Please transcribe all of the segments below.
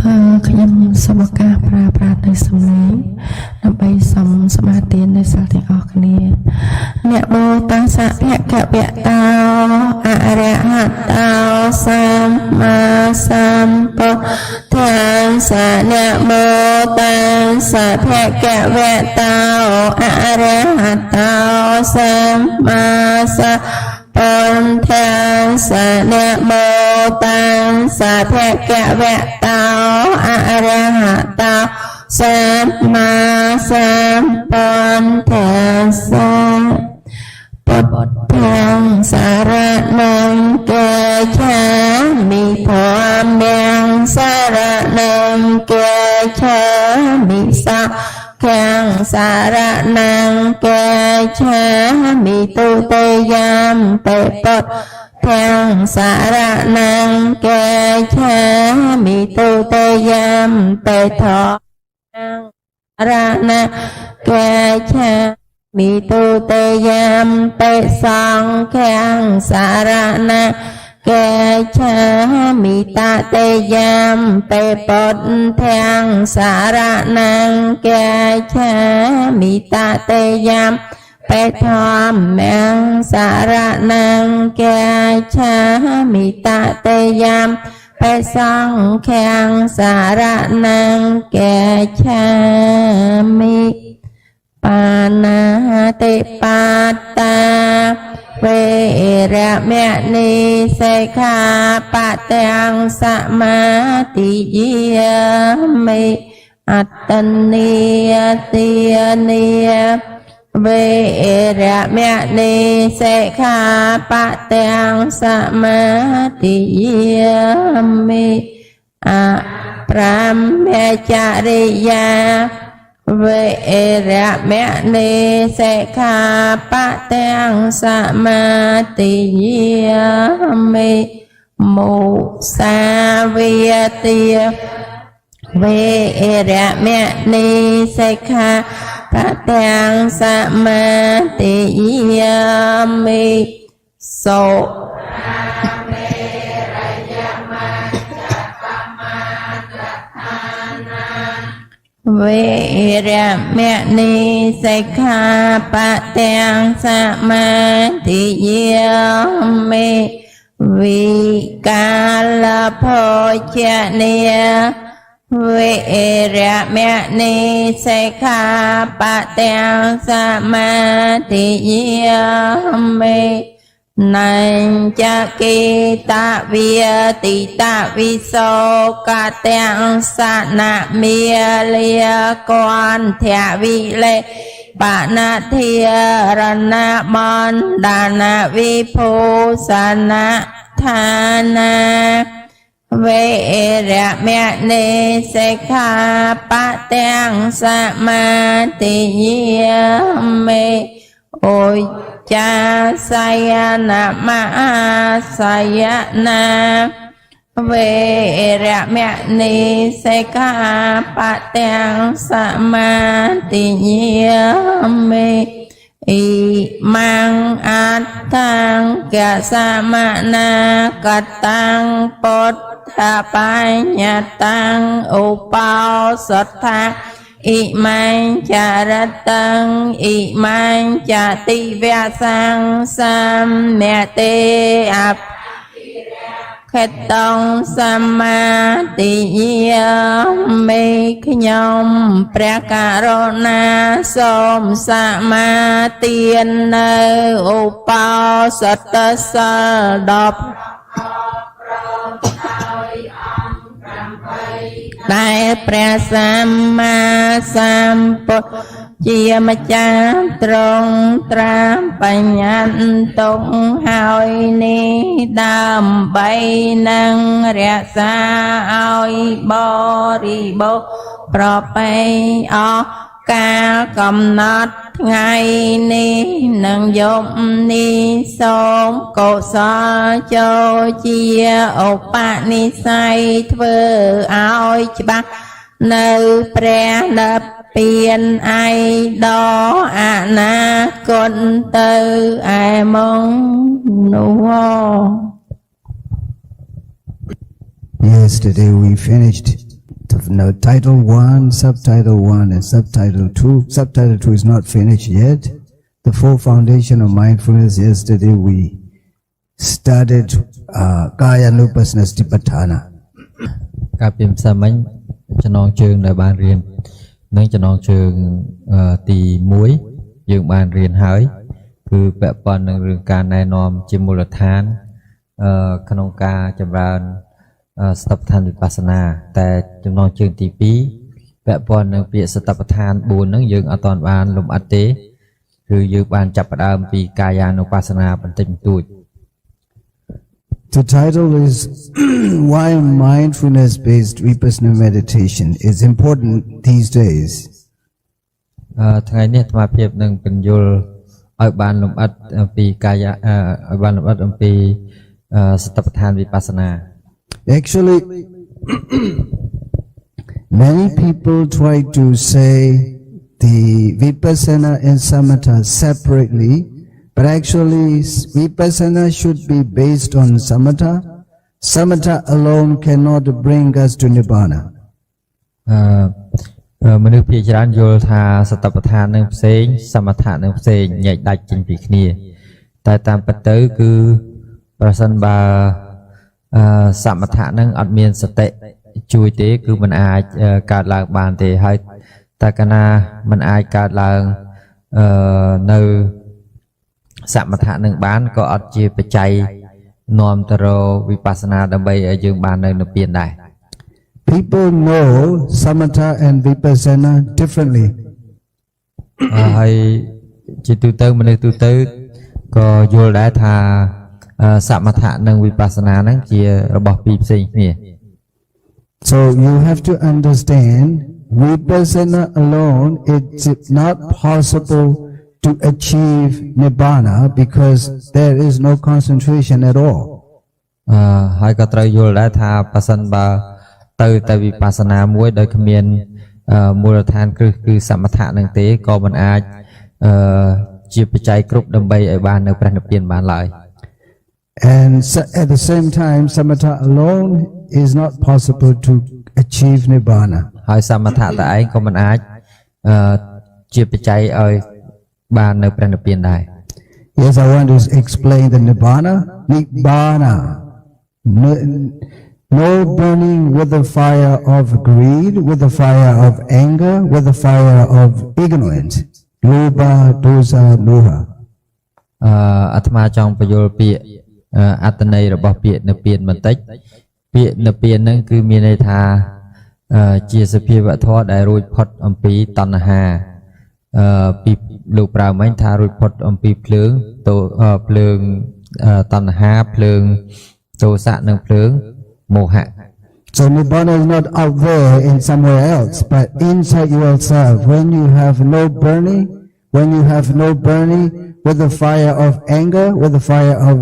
ខ្ញុំសូមឱកាសប្រើប្រាស់នៅសំឡេងដើម្បីសំសមាទិនៅសាលទាំងអស់គ្នាអ្នកបោតាសៈភគវតោអរហតោសម្មាសម្ពុទ្ធស្សៈអ្នកបោតាសៈភគវតោអរហតោសម្មាសម្ពុទ្ធស្សៈអ្នកបោតាសៈភគវតោអរហតោសម្មាសម្ពុទ្ធស្សៈពុទ្ធังសារណងកេឆាមិធម្មងសារណងកេឆាមិសង្ឃំសារណងកេឆាមិទុតិយមពេពុទ្ធังសារណងកេឆាមិទុតិយមពេធម្មរណកេឆាមិទុតិយមពេសង្ឃំសារណកេឆាមិតតិយមពេពុទ្ធังសារណងកេឆាមិតតិយមពេធម្មងសារណងកេឆាមិតតិយមពេសង្ឃំសារណងកេឆាមិបាណាតិបាតាវេរមណីសិក្ខាបទំសមាទិយាមិអត្តនីទានាវេរមណីសិក្ខាបទំសមាទិយាមិអប្រមចរិយាវេរមណីសិក្ខាបទំសមាទិយាមិមុសាវាទាវេរមណីសិក្ខាបទំសមាទិយាមិសុវេរមណីសិក្ខាបទំសមាទិយាមិវិកាលភោជនេវេរមណីសិក្ខាបទំសមាទិយាមិនញ្ចកេតវិតិតវិសោកទាំងសនមេលាកន្ធវិលេបណធារណបណ្ដានវិភូសនឋានាវេរមណីសិក្ខាបទំសមាទិយាមិអូចាសយនមហាសយនាវេរមណីសិក្ខាបទំសមាទិយាមិអ៊ីម៉ាំងអដ្ឋังកសមណាកតាំងពុទ្ធបញ្ញតាំងឧបោសថាអ៊ីម៉ាំងចរតੰអ៊ីម៉ាំងចតិវសង្ឃសម្មទេអខេតងសម្មាទិយាមិខ្ញុំព្រះករុណាសូមសមាទាននៅឧបោសថសិល10ដែលព្រះសម្មាសម្ពុទ្ធជាម្ចាស់ទ្រង់ត្រាស់បញ្ញត្តិទុកហើយនេះដើម្បីនឹងរក្សាឲ្យបរិបូរណ៍ប្រពៃអស់កាលកំណត់ថ្ងៃនេះនឹងយប់នេះសូមកុសលចូលជាឧបនិស្ស័យធ្វើឲ្យច្បាស់នៅព្រះនិព្វានឯដល់អនាគតទៅឯមកនោះ Yesterday we finished no, title 1, subtitle 1 and subtitle 2. Subtitle 2 is not finished yet. The full foundation of mindfulness. Yesterday we started Kayanupassana Satipatthana. កាលពីម្សិលមិញចំណងជើងដែលបានរៀននឹងចំណងជើងទី1យើងបានរៀនហើយគឺពាក់ព័ន្ធនឹងរឿងការណែនាំជាមូលដ្ឋានក្នុងការចម្រើនសតិប្បដ្ឋានវិបស្សនាតែចំណងជើងទី2ពាក់ព័ន្ធនឹងពាក្យសតិប្បដ្ឋាន4ហ្នឹងយើងអត់ទាន់បានលំអិតទេគឺយើងបានចាប់ផ្ដើមពីកាយានុបស្សនាបន្តិចបន្តួច The title is Why Mindfulness-Based Vipassana Meditation is Important These Days. ថ្ងៃនេះអាត្មាភាពនឹងពន្យល់ឲ្យបានលំអិតអំពីកាយឲ្យបានលំអិតអំពីសតិប្បដ្ឋានវិបស្សនា Actually, many people try to say the Vipassana and Samatha separately, but actually Vipassana should be based on Samatha. Samatha alone cannot bring us to Nibbana. មនុស្សភាគច្រើនយល់ថាសតិប្បដ្ឋាននឹងផ្សេងសមថៈនឹងផ្សេងញែកដាច់ចេញពីគ្នាតែតាមពិតទៅគឺប្រសិនបើសមថៈនឹងអត់មានសតិជួយទេគឺมันអាចកើតឡើងបានទេហើយតែកាលណាมันអាចកើតឡើងនៅសមថៈនឹងបានក៏អត់ជាបច្ច័យនាំទៅរកវិបស្សនាដើម្បីឲ្យយើងបាននៅនិព្វានដែរ People know Samatha and Vipassana differently. ហើយជាទូទៅមនុស្សទូទៅក៏យល់ដែរថាសមថៈនិងវិបស្សនាហ្នឹងជារបស់ពីរផ្សេងគ្នា So you have to understand Vipassana alone it's not possible to achieve Nibbana because there is no concentration at all. ហើយក៏ត្រូវយល់ដែរថាប៉ះសិនបើទៅតែវិបស្សនាមួយដោយគ្មានមូលដ្ឋានគ្រឹះគឺសមថៈនឹងទេក៏មិនអាចជាបច្ច័យគ្រប់ដើម្បីឲ្យបាននៅព្រះនិព្វានបានឡើយ And at the same time Samatha alone is not possible to achieve Nibbana. ហើយសមថៈតែឯងក៏មិនអាចជាបច្ច័យឲ្យបាននៅព្រះនិព្វានដែរ Yes, I want to explain the Nibbana. Nibbana. No burning with the fire of greed, with the fire of anger, with the fire of ignorance. Lobha, dosa, moha. អាត្មាចង់បញ្យល់ពាក្យអត្ថន័យរបស់ពាក្យនិព្វានបន្តិចពាក្យនិព្វានហ្នឹងគឺមានន័យថាជាសភាវធម៌ដែលរួចផុតអំពីតណ្ហាពីលោកប្រើមិញថារួចផុតអំពីភ្លើងភ្លើងតណ្ហាភ្លើងទោសៈនិងភ្លើងមោហៈ So Nibbana is not out there in somewhere else, but inside yourself. When you have no burning with the fire of anger, with the fire of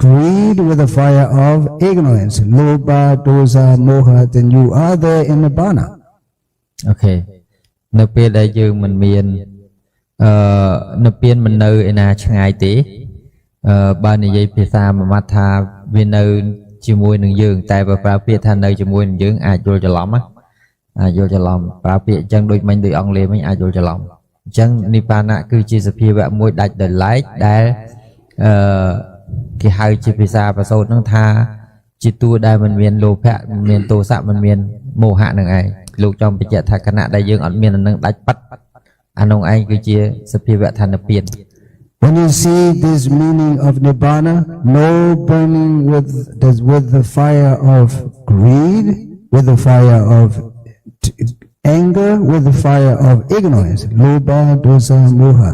greed, with the fire of ignorance, lobha, dosa, moha, then you are there in Nibbana. Okay. នៅពេលដែលយើងមិនមាននិព្វានមិននៅឯណាឆ្ងាយទេបើនិយាយភាសាមួយម៉ាត់ថាវានៅជាមួយនឹងយើងតែបើប្រើពាក្យថានៅជាមួយនឹងយើងអាចយល់ច្រឡំអាចយល់ច្រឡំប្រើពាក្យអញ្ចឹងដូចមិញដូចអង់គ្លេសមិញអាចយល់ច្រឡំអញ្ចឹងនិបាណៈគឺជាសភាវៈមួយដាច់ដោយឡែកដែលគេហៅជាភាសាប្រសូតហ្នឹងថាជាតួដែលមិនមានលោភៈមិនមានទោសៈមិនមានមោហៈនឹងឯងលោកចង់បញ្ជាក់ថាគណៈដែលយើងអត់មានអានឹងដាច់ប៉ាត់អានោះឯងគឺជាសភាវៈឋានពៀន When you see this meaning of Nibbana, no burning with the fire of greed, with the fire of anger, with the fire of ignorance, lobha, dosa, moha.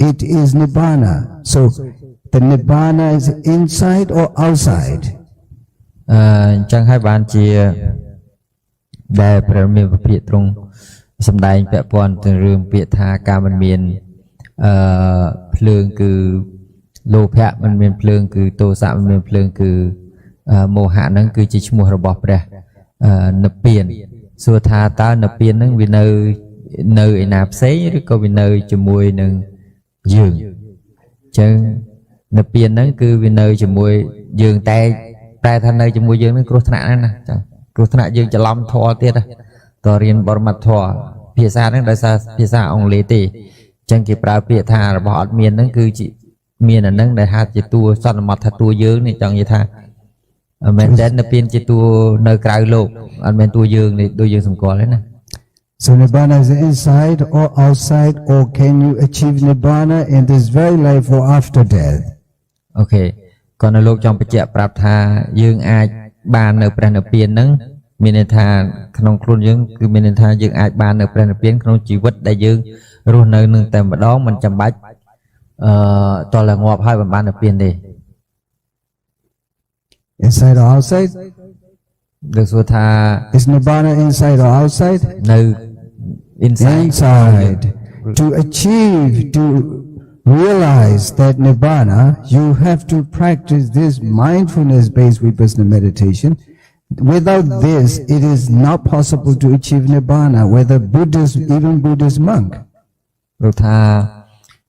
It is Nibbana. So the Nibbana is inside or outside? អញ្ចឹងហើយបានជាដែលព្រះមានវិភាគត្រង់សម្ដែងពាក់ព័ន្ធទៅរឿងពាក្យថាការមិនមានភ្លើងគឺលោភៈមិនមានភ្លើងគឺទោសៈមិនមានភ្លើងគឺមោហៈហ្នឹងគឺជាឈ្មោះរបស់ព្រះនិព្វានសួរថាតើនិព្វានហ្នឹងវានៅឯណាផ្សេងឬក៏វានៅជាមួយនឹងយើងអញ្ចឹងនិព្វានហ្នឹងគឺវានៅជាមួយយើងតែថានៅជាមួយយើងហ្នឹងគ្រោះថ្នាក់ណាស់ណាចឹងគ្រោះថ្នាក់យើងច្រឡំធម៌ទៀត តរៀនបរមត្ថធម៌ភាសាហ្នឹងដោយសារភាសាអង់គ្លេសទេអញ្ចឹងគេប្រើពាក្យថារបស់អត់មានហ្នឹងគឺជាមានអាហ្នឹងដែលហៅជាតួសន្មតថាតួយើងនេះចង់និយាយថាមែនតែនៅពៀនជាតួនៅក្រៅលោកអត់មែនតួយើងនេះដូចយើងសម្គាល់ទេណា So Nibbana is inside or outside, or can you achieve Nibbana in this very life or after death? អូខេក៏នៅលោកចង់បញ្ជាក់ប្រាប់ថាយើងអាចបាននៅព្រះនិព្វានហ្នឹងមានន័យថាក្នុងខ្លួនយើងគឺមានន័យថាយើងអាចបាននៅព្រះនិព្វានក្នុងជីវិតដែលយើងរស់នៅនឹងតែម្ដងមិនចាំបាច់តលងាប់ហើយមិនបាននិព្វានទេ Inside or outside? ដូចសួរថា Is Nibbana inside or outside? នៅ Inside. To achieve, to realize that Nibbana, you have to practice this mindfulness-based vipassana meditation. Without this, it is not possible to achieve Nibbana, whether Buddhist, even Buddhist monk. លោកថា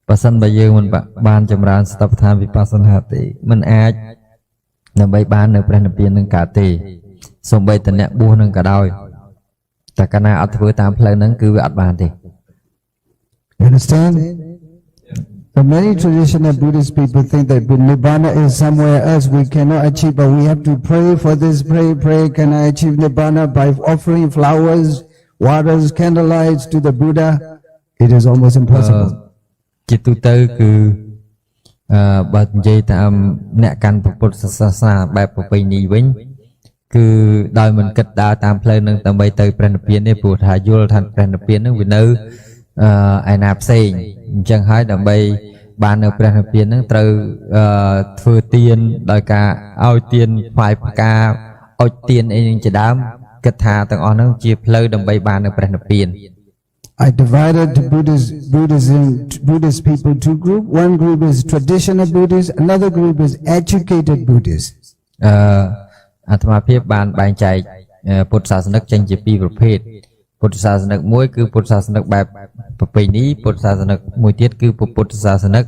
បើសិនបើយើងមិនបានចម្រើនស្តបដ្ឋានវិបស្សនាទេមិនអាចដើម្បីបាននៅព្រះនិព្វាននឹងកើតទេសូម្បីតែអ្នកបួសនឹងក៏ដោយតែកាលណាអត់ធ្វើតាមផ្លូវហ្នឹងគឺវាអត់បានទេ You understand? But many traditional Buddhist people think that Nibbana is somewhere else we cannot achieve, but we have to pray for this, pray, can I achieve Nibbana by offering flowers, waters, candlelights to the Buddha? It is almost impossible. ជាទូទៅគឺបើនិយាយតាមអ្នកកាន់ពុទ្ធសាសនាបែបប្រពៃណីវិញគឺដោយមិនគិតដើរតាមផ្លូវនឹងដើម្បីទៅព្រះនិព្វានទេព្រោះថាយល់ថាព្រះនិព្វាននឹងវានៅឯណាផ្សេងអញ្ចឹងហើយដើម្បីបាននៅព្រះនិព្វាននឹងត្រូវធ្វើទានដោយការឲ្យទានផ្សាយផ្កាអុជទានអីនឹងជាដើមគិតថាទាំងអស់ហ្នឹងជាផ្លូវដើម្បីបាននៅព្រះនិព្វាន I divided Buddhist people two groups. One group is traditional Buddhists, another group is educated Buddhists. អាត្មាភាពបានបែងចែកពុទ្ធសាសនិកចេញជាពីរប្រភេទពុទ្ធសាសនិកមួយគឺពុទ្ធសាសនិកបែបប្រពៃណីពុទ្ធសាសនិកមួយទៀតគឺពុទ្ធសាសនិក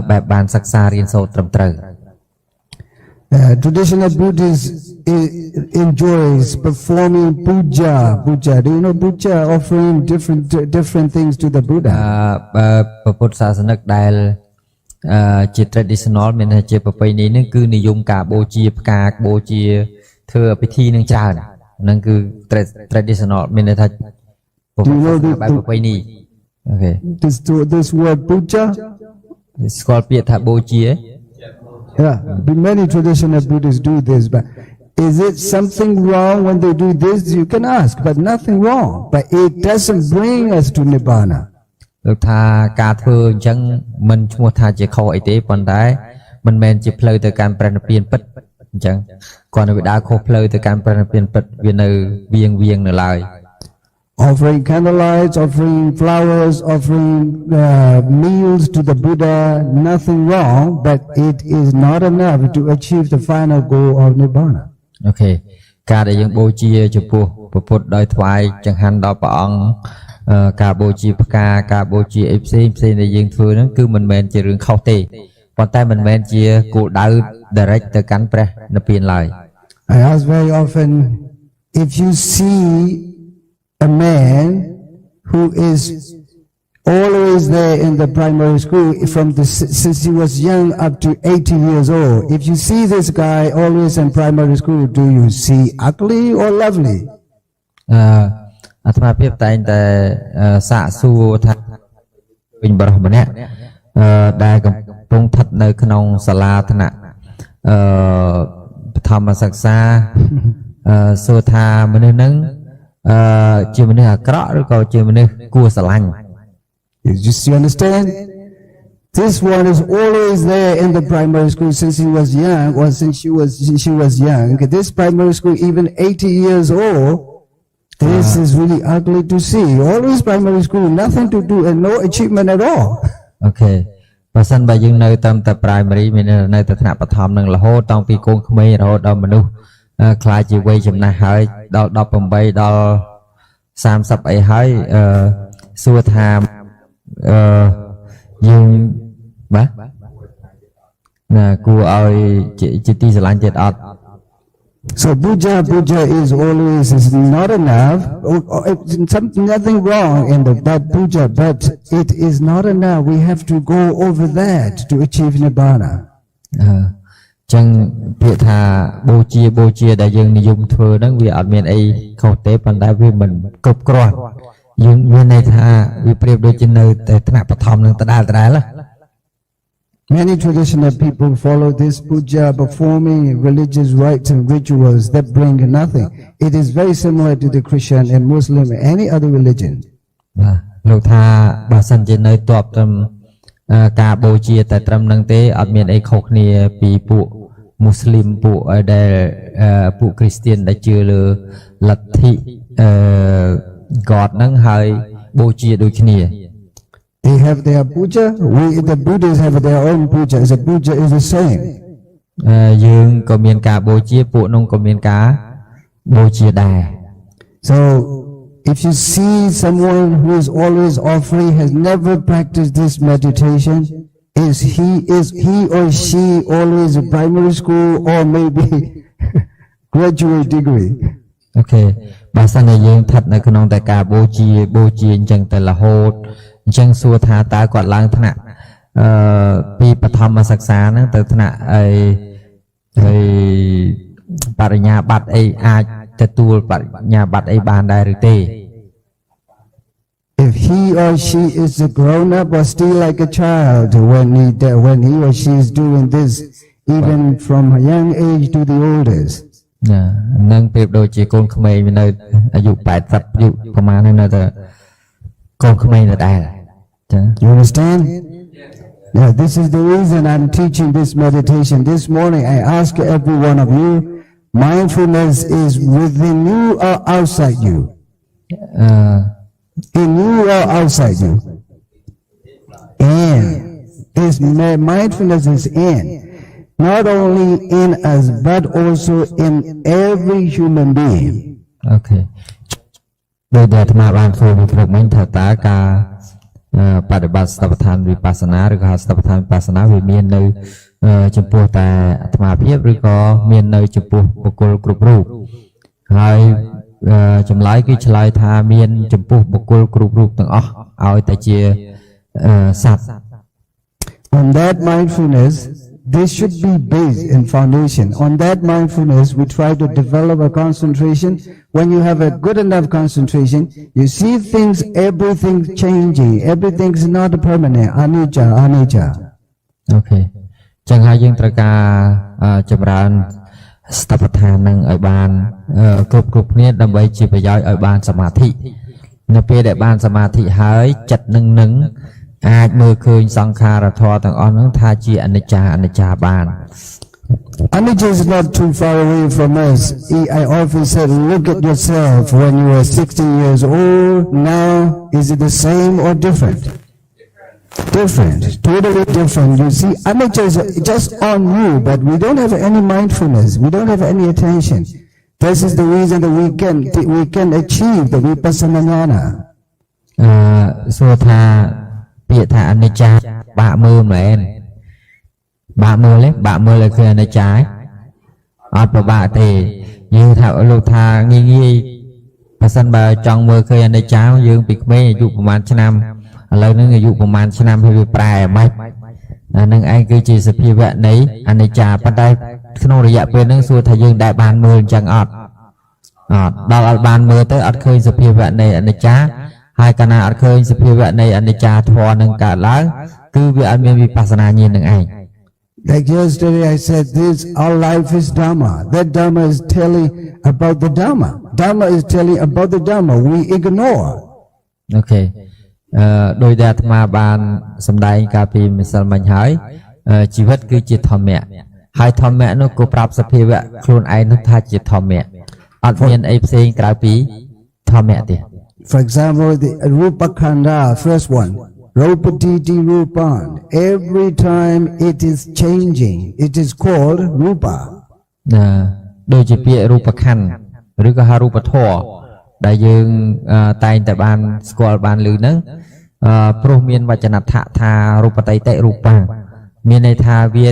បែបបានសិក្សារៀនសូត្រត្រឹមត្រូវ Traditional Buddhists enjoys performing puja. Do you know puja? Offering different things to the Buddha. ពុទ្ធសាសនិកដែលជា traditional មានន័យជាប្រពៃណីហ្នឹងគឺនិយមការបូជាផ្កាបូជាធ្វើពិធីនឹងច្រើនហ្នឹងគឺ traditional មានន័យថាពុទ្ធសាសនាបែបប្រពៃណីអូខេ This word puja ស្គាល់ពាក្យថាបូជា Yeah, many traditional Buddhists do this, but is it something wrong when they do this? You can ask, but nothing wrong. But it doesn't bring us to Nibbana. លោកថាការធ្វើអញ្ចឹងមិនឈ្មោះថាជាខុសអីទេប៉ុន្តែមិនមែនជាផ្លូវទៅកាន់ព្រះនិព្វានពិតអញ្ចឹងគាត់នៅវាដើរខុសផ្លូវទៅកាន់ព្រះនិព្វានពិតវានៅវៀងនៅឡើយ Offering candlelights, offering flowers, offering meals to the Buddha, nothing wrong, but it is not enough to achieve the final goal of Nibbana. អូខេការដែលយើងបូជាចំពោះព្រះពុទ្ធដោយថ្វាយចង្ហាន់ដល់ព្រះអង្គការបូជាផ្កាការបូជាអីផ្សេងដែលយើងធ្វើហ្នឹងគឺមិនមែនជារឿងខុសទេប៉ុន្តែមិនមែនជាគោលដៅ direct ទៅកាន់ព្រះនិព្វានឡើយ I ask very often if you see a man who is always there in the primary school since he was young up to 80 years old. If you see this guy always in primary school, do you see ugly or lovely? អាត្មាភាពតែងតែសាកសួរថាវិញបរិសម្នាក់ដែលកំពុងស្ថិតនៅក្នុងសាលាថ្នាក់បឋមសិក្សាសួរថាមនុស្សហ្នឹងជាមនុស្សអាក្រក់ឬក៏ជាមនុស្សគួរស្រឡាញ់ You understand? This one is always there in the primary school since he was young or since she was young. This primary school even 80 years old. This is really ugly to see. Always primary school, nothing to do and no achievement at all. Okay. បើសិនបើយើងនៅតាមតែ primary មាននៅតែថ្នាក់បឋមនឹងរហូតតាំងពីកូនក្មេងរហូតដល់មនុស្សខ្លាចជាវ័យចំណាស់ហើយដល់18ដល់30អីហើយសួរថាយើងបាទណាគួរឲ្យជាទីស្រឡាញ់ទៀតអត់ So puja is always is not enough. Nothing wrong in that puja, but it is not enough. We have to go over that to achieve nibbana. ចឹងពាក្យថាបូជាដែលយើងនិយមធ្វើហ្នឹងវាអត់មានអីខុសទេប៉ុន្តែវាមិនគ្រប់គ្រាន់យើងមានន័យថាវាប្រៀបដូចជានៅតែថ្នាក់បឋមនឹងដដែលណា Many traditional people follow this puja, performing religious rites and rituals that bring nothing. It is very similar to the Christian and Muslim and any other religion. បាទលោកថាបើសិនជានៅតបត្រឹមការបូជាតែត្រឹមហ្នឹងទេអត់មានអីខុសគ្នាពីពួកមូស្លីមពួកដែលពួកគ្រីស្ទានដែលជឿលើលទ្ធិGod ហ្នឹងហើយបូជាដូចគ្នា They have their puja. The Buddhists have their own puja. The puja is the same. យើងក៏មានការបូជាពួកនោះក៏មានការបូជាដែរ So if you see someone who is always offering, has never practiced this meditation, is he or she always a primary school or maybe graduate degree? អូខេបើសិនជាយើងស្ថិតនៅក្នុងតែការបូជាអញ្ចឹងតែរហូតអញ្ចឹងសួរថាតើគាត់ឡើងថ្នាក់ពីបឋមសិក្សាហ្នឹងទៅថ្នាក់ហើយបរិញ្ញាបត្រអីអាចទទួលបរិញ្ញាបត្រអីបានដែរឬទេ If he or she is a grown up or still like a child when he or she is doing this even from a young age to the oldest. ណានឹងប្រៀបដូចជាកូនក្មេងនៅអាយុ80អាយុប្រហែលនៅតែកូនក្មេងដដែលចា You understand? Yeah, this is the reason I'm teaching this meditation. This morning I ask every one of you, mindfulness is within you or outside you? In you or outside you? In. This mindfulness is in. Not only in us, but also in every human being. Okay. ដោយដែលអាត្មាបានធ្វើវិព្រឹកមិញថាតើការបដិបត្តិស្តបដ្ឋានវិបស្សនាឬក៏ស្តបដ្ឋានវិបស្សនាវាមាននៅចំពោះតែអាត្មាភាពឬក៏មាននៅចំពោះបុគ្គលគ្រប់រូបហើយចម្លើយគឺឆ្លើយថាមានចំពោះបុគ្គលគ្រប់រូបទាំងអស់ឲ្យតែជាសត្វ On that mindfulness, this should be based in foundation. On that mindfulness, we try to develop a concentration. When you have a good enough concentration, you see things, everything changing. Everything is not permanent. Anicca. Okay. ចឹងហើយយើងត្រូវការចម្រើនស្តបដ្ឋាននឹងឲ្យបានគ្រប់គ្នាដើម្បីជាប្រយោជន៍ឲ្យបានសមាធិនៅពេលដែលបានសមាធិហើយចិត្តនឹងអាចមើលឃើញសង្ខារធម៌ទាំងអស់ហ្នឹងថាជាអនិច្ចាបាន Anicca is not too far away from us. I often said, look at yourself when you were 60 years old. Now, is it the same or different? Different, totally different. You see, anicca is just on you, but we don't have any mindfulness. We don't have any attention. This is the reason that we can achieve the vipassana jnana. សួរថាពាក្យថាអនិច្ចាបាក់មើលមែនបាក់មើលឲ្យឃើញអនិច្ចាអត់ប្របាក់ទេយើងថាលោកថាងាយបើសិនបើចង់មើលឃើញអនិច្ចាយើងពីក្មេងអាយុប្រហែលឆ្នាំឥឡូវហ្នឹងអាយុប្រហែលឆ្នាំហើយវាប្រែម៉េចអានឹងឯងគឺជាសភាវៈនៃអនិច្ចាប៉ុន្តែក្នុងរយៈពេលហ្នឹងសួរថាយើងដែលបានមើលអញ្ចឹងអត់ដល់អត់បានមើលទៅអត់ឃើញសភាវៈនៃអនិច្ចាហើយកាលណាអត់ឃើញសភាវៈនៃអនិច្ចាធម៌នឹងកើតឡើងគឺវាអត់មានវិបស្សនាញាណនឹងឯង Like yesterday I said this, our life is Dhamma. That Dhamma is telling about the Dhamma. Dhamma is telling about the Dhamma. We ignore. Okay. ដោយដែលអាត្មាបានសម្ដែងកាលពីម្សិលមិញហើយជីវិតគឺជាធម្មៈហើយធម្មៈនោះក៏ប្រាប់សភាវៈខ្លួនឯងនោះថាជាធម្មៈអត់មានអីផ្សេងក្រៅពីធម្មៈទេ For example, the Rupa Khanda, first one, Rupatiti Rupan. Every time it is changing, it is called Rupa. ដូចជាពាក្យរូបខណ្ឌឬក៏ហៅរូបធម៌ដែលយើងតែងតែបានស្គាល់បានឮហ្នឹងព្រោះមានវចនដ្ឋថារូបតៃតិរូបាំងមានន័យថាវា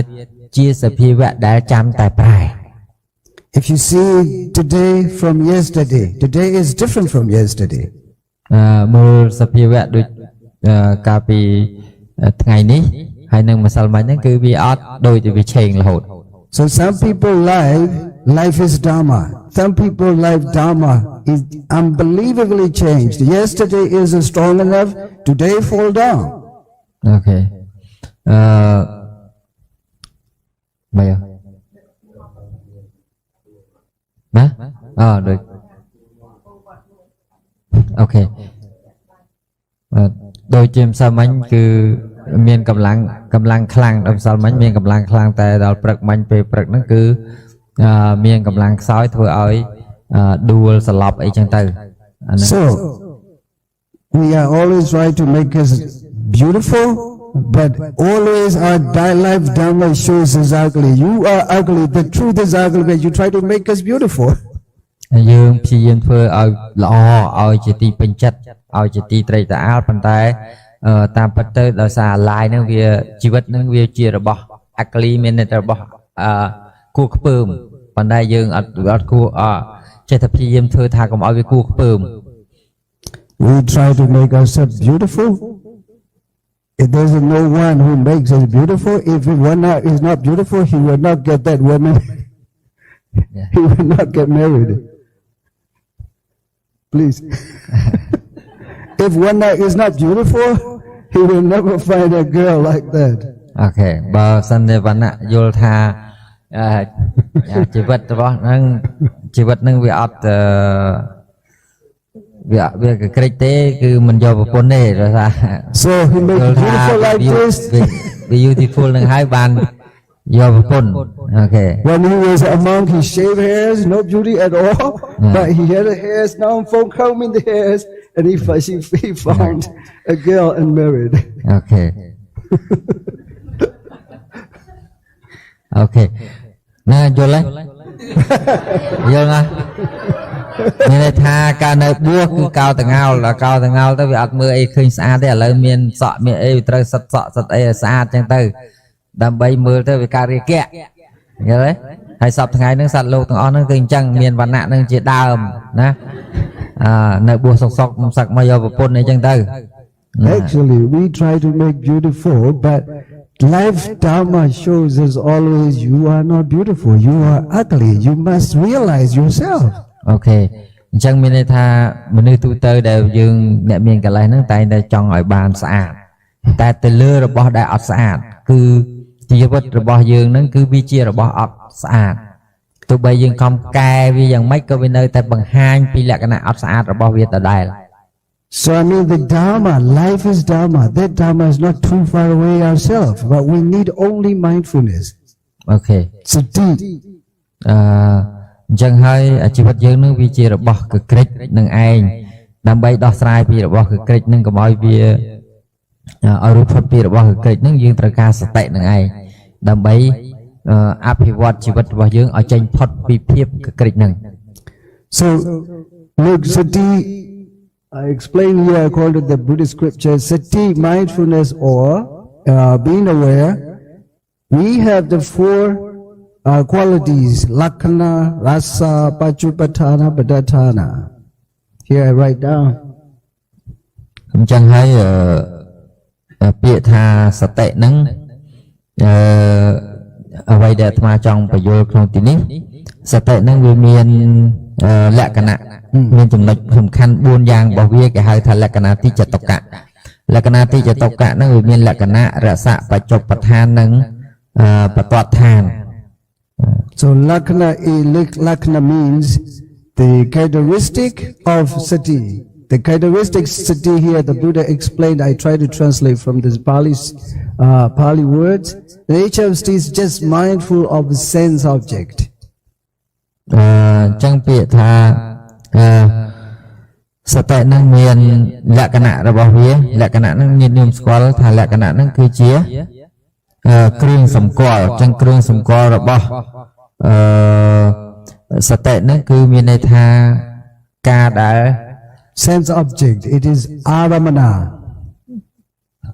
ជាសភាវៈដែលចាំតែប្រែ If you see today from yesterday, today is different from yesterday. មើលសភាវៈដូចកាលពីថ្ងៃនេះហើយនឹងម្សិលមិញហ្នឹងគឺវាអត់ដូចវាឆេងរហូត So some people life is Dharma. Some people life Dharma is unbelievably changed. Yesterday is strong enough, today fall down. អូខេបាយណាដូចអូខេដូចជាម្សិលមិញគឺមានកម្លាំងខ្លាំងដល់ម្សិលមិញមានកម្លាំងខ្លាំងតែដល់ព្រឹកមិញពេលព្រឹកហ្នឹងគឺមានកម្លាំងខ្សោយធ្វើឲ្យដួលសន្លប់អីចឹងទៅអាហ្នឹង So we are always trying to make us beautiful, but always our life Dharma shows us ugly. You are ugly. The truth is ugly, but you try to make us beautiful. យើងព្យាយាមធ្វើឲ្យល្អឲ្យជាទីពេញចិត្តឲ្យជាទីត្រេកត្រអាលប៉ុន្តែតាមពិតទៅដោយសារឡាយហ្នឹងវាជីវិតហ្នឹងវាជារបស់អាក្លីមានតែរបស់គួរខ្ពើមប៉ុន្តែយើងអត់គួរចេះតែព្យាយាមធ្វើថាកុំឲ្យវាគួរខ្ពើម We try to make ourselves beautiful. If there's no one who makes us beautiful, if one is not beautiful, he will not get that woman. He will not get married. Please. If one is not beautiful, he will never find a girl like that. អូខេបើសិនតែវណ្ណៈយល់ថាជីវិតរបស់ហ្នឹងជីវិតហ្នឹងវាអត់វាកក្រិចទេគឺមិនយកប្រពន្ធទេដោយសារ So he makes beautiful like this. វា beautiful នឹងហើយបានយកប្រពន្ធអូខេ When he was a monk, he shaved hairs, no beauty at all. But he had the hairs, now phone combing the hairs, and he found a girl and married. អូខេអូខេណាយល់ហើយយល់ណាមានន័យថាការនៅបួសគឺកោតងោលទៅវាអត់មើលអីឃើញស្អាតទេឥឡូវមានសក់មានអីត្រូវសិតសក់សិតអីឲ្យស្អាតចឹងទៅដើម្បីមើលទៅវាកើតរាគៈយល់ទេហើយសពថ្ងៃហ្នឹងសត្វលោកទាំងអស់ហ្នឹងគឺអញ្ចឹងមានវណ្ណៈហ្នឹងជាដើមណានៅបួសសុកមិនសឹកមកយកប្រពន្ធអីចឹងទៅ Actually, we try to make beautiful, but life Dharma shows us always you are not beautiful, you are ugly. You must realize yourself. អូខេអញ្ចឹងមានន័យថាមនុស្សទូទៅដែលយើងអ្នកមានកលេសហ្នឹងតែងតែចង់ឲ្យបានស្អាតតែទៅលើរបស់ដែលអត់ស្អាតគឺជីវិតរបស់យើងហ្នឹងគឺវាជារបស់អត់ស្អាតទោះបីយើងខំកែវាយ៉ាងម៉េចក៏វានៅតែបង្ហាញពីលក្ខណៈអត់ស្អាតរបស់វាដដែល So I mean the Dharma, life is Dharma. That Dharma is not too far away ourselves, but we need only mindfulness. អូខេ Sati. អញ្ចឹងហើយជីវិតយើងនឹងវាជារបស់កក្រិចនឹងឯងដើម្បីដោះស្រាយពីរបស់កក្រិចនឹងកុំឲ្យវាឲ្យរួចផុតពីរបស់កក្រិចនឹងយើងត្រូវការសតិនឹងឯងដើម្បីអភិវឌ្ឍជីវិតរបស់យើងឲ្យចេញផុតពីភាពកក្រិចនឹង So look, Sati, I explain here according to the Buddhist scripture, Sati, mindfulness or being aware, we have the four qualities, Lakkhana, Rasa, Pachupatthana, Padattana. Here I write down. អញ្ចឹងហើយពាក្យថាសតិហ្នឹងអ្វីដែលអាត្មាចង់បញ្យល់ក្នុងទីនេះសតិហ្នឹងវាមានលក្ខណៈមានចំណុចសំខាន់4យ៉ាងរបស់វាគេហៅថាលក្ខណៈទីចតុកៈលក្ខណៈទីចតុកៈហ្នឹងវាមានលក្ខណៈរសៈបច្ចុប្បដ្ឋាននិងបតតឋាន So Lakkhana means the characteristic of Sati. The characteristic Sati here the Buddha explained, I try to translate from this Pali words. The nature of Sati is just mindful of the sense object. ចឹងពាក្យថាសតិនឹងមានលក្ខណៈរបស់វាលក្ខណៈនឹងមាននិយមស្គាល់ថាលក្ខណៈនឹងគឺជាគ្រឿងសម្គាល់ចឹងគ្រឿងសម្គាល់របស់សតិនឹងគឺមានន័យថាការដែល sense object, it is aramana.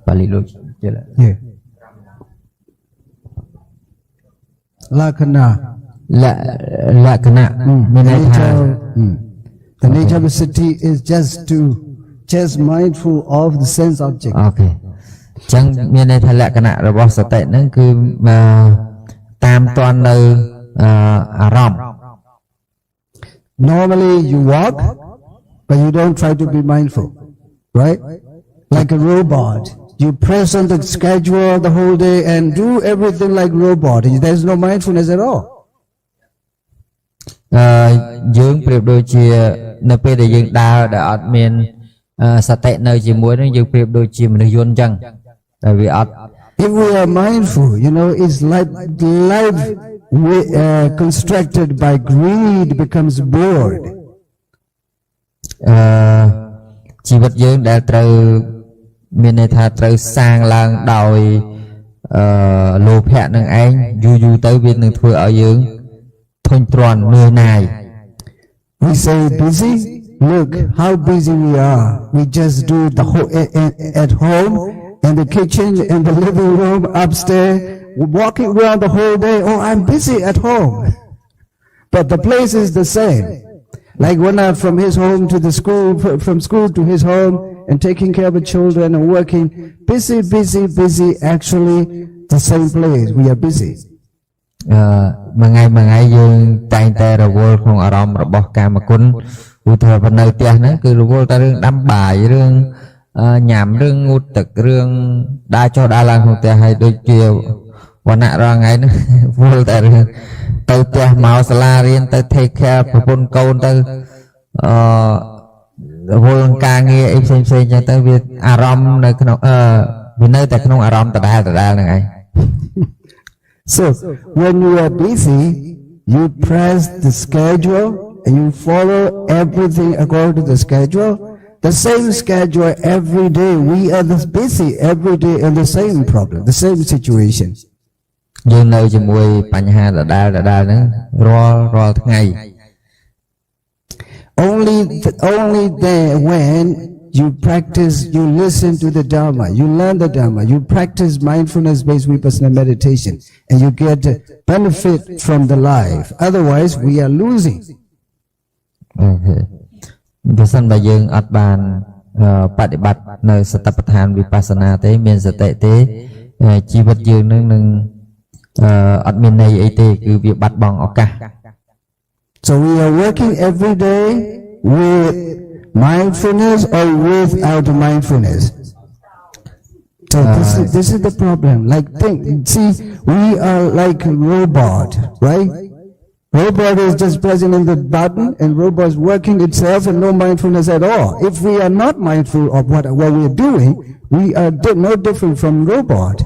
បាលីលោកជឿ Yeah. Lakkhana. លក្ខណៈ មានន័យថា The nature of a city is just mindful of the sense object. អូខេអញ្ចឹងមានន័យថាលក្ខណៈរបស់សតិហ្នឹងគឺតាមទាន់នៅអារម្មណ៍ Normally you walk, but you don't try to be mindful, right? Like a robot. You press on the schedule the whole day and do everything like robot. There's no mindfulness at all. យើងប្រៀបដូចជានៅពេលដែលយើងដើរដែលអត់មានសតិនៅជាមួយនឹងយើងប្រៀបដូចជាមនុស្សយន្តអញ្ចឹងតែវាអត់ If we are mindful, it's like life constructed by greed becomes bored. ជីវិតយើងដែលត្រូវមានន័យថាត្រូវសាងឡើងដោយលោភៈនឹងឯងយូរទៅវានឹងធ្វើឲ្យយើងធុញទ្រាន់នឿយណាយ We say busy. Look how busy we are. We just do the whole at home, in the kitchen, in the living room, upstairs, walking around the whole day. Oh, I'm busy at home. But the place is the same. Like when I'm from his home to the school, from school to his home, and taking care of the children and working. Busy. Actually, the same place. We are busy. មួយថ្ងៃយើងតែងតែរវល់ក្នុងអារម្មណ៍របស់កាមគុណឧទាហរណ៍នៅផ្ទះហ្នឹងគឺរវល់តែរឿងដាំបាយរឿងញ៉ាំរឿងងូតទឹករឿងដើរចុះដើរឡើងក្នុងផ្ទះហើយដូចជាវណ្ណៈរាល់ថ្ងៃហ្នឹងវល់តែរឿងទៅផ្ទះមកសាលារៀនទៅ take care ប្រពន្ធកូនទៅរវល់នឹងការងារអីផ្សេងៗចឹងទៅវាអារម្មណ៍នៅក្នុងវានៅតែក្នុងអារម្មណ៍ដដែលហ្នឹងឯង So when you are busy, you press the schedule and you follow everything according to the schedule. The same schedule every day. We are this busy every day in the same problem, the same situation. យើងនៅជាមួយបញ្ហាដដែលហ្នឹងរាល់ថ្ងៃ Only there when you practice, you listen to the Dharma, you learn the Dharma, you practice mindfulness-based vipassana meditation, and you get benefit from the life. Otherwise, we are losing. Okay. បើសិនបើយើងអត់បានបប្រតិបត្តិនៅសតិប្បដ្ឋានវិបស្សនាទេមានសតិទេជីវិតយើងនឹងអត់មានន័យអីទេគឺវាបាត់បង់ឱកាស So we are working every day with mindfulness or without mindfulness. So this is the problem. See, we are like a robot, right? Robot is just pressing in the button and robot is working itself and no mindfulness at all. If we are not mindful of what we are doing, we are no different from robot.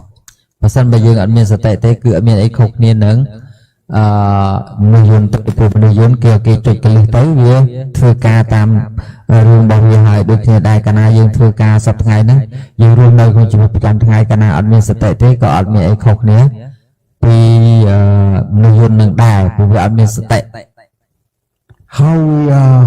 បើសិនបើយើងអត់មានសតិទេគឺអត់មានអីខុសគ្នានឹងមនុស្សយន្តទៅព្រោះមនុស្សយន្តគេចុចកលិះទៅវាធ្វើការតាមរឿងរបស់វាហើយដូចគ្នាដែរកាលណាយើងធ្វើការសប្តាហ៍ថ្ងៃហ្នឹងយើងរស់នៅក្នុងជីវិតប្រចាំថ្ងៃកាលណាអត់មានសតិទេក៏អត់មានអីខុសគ្នាពីមនុស្សយន្តនឹងដែរព្រោះវាអត់មានសតិ How we are,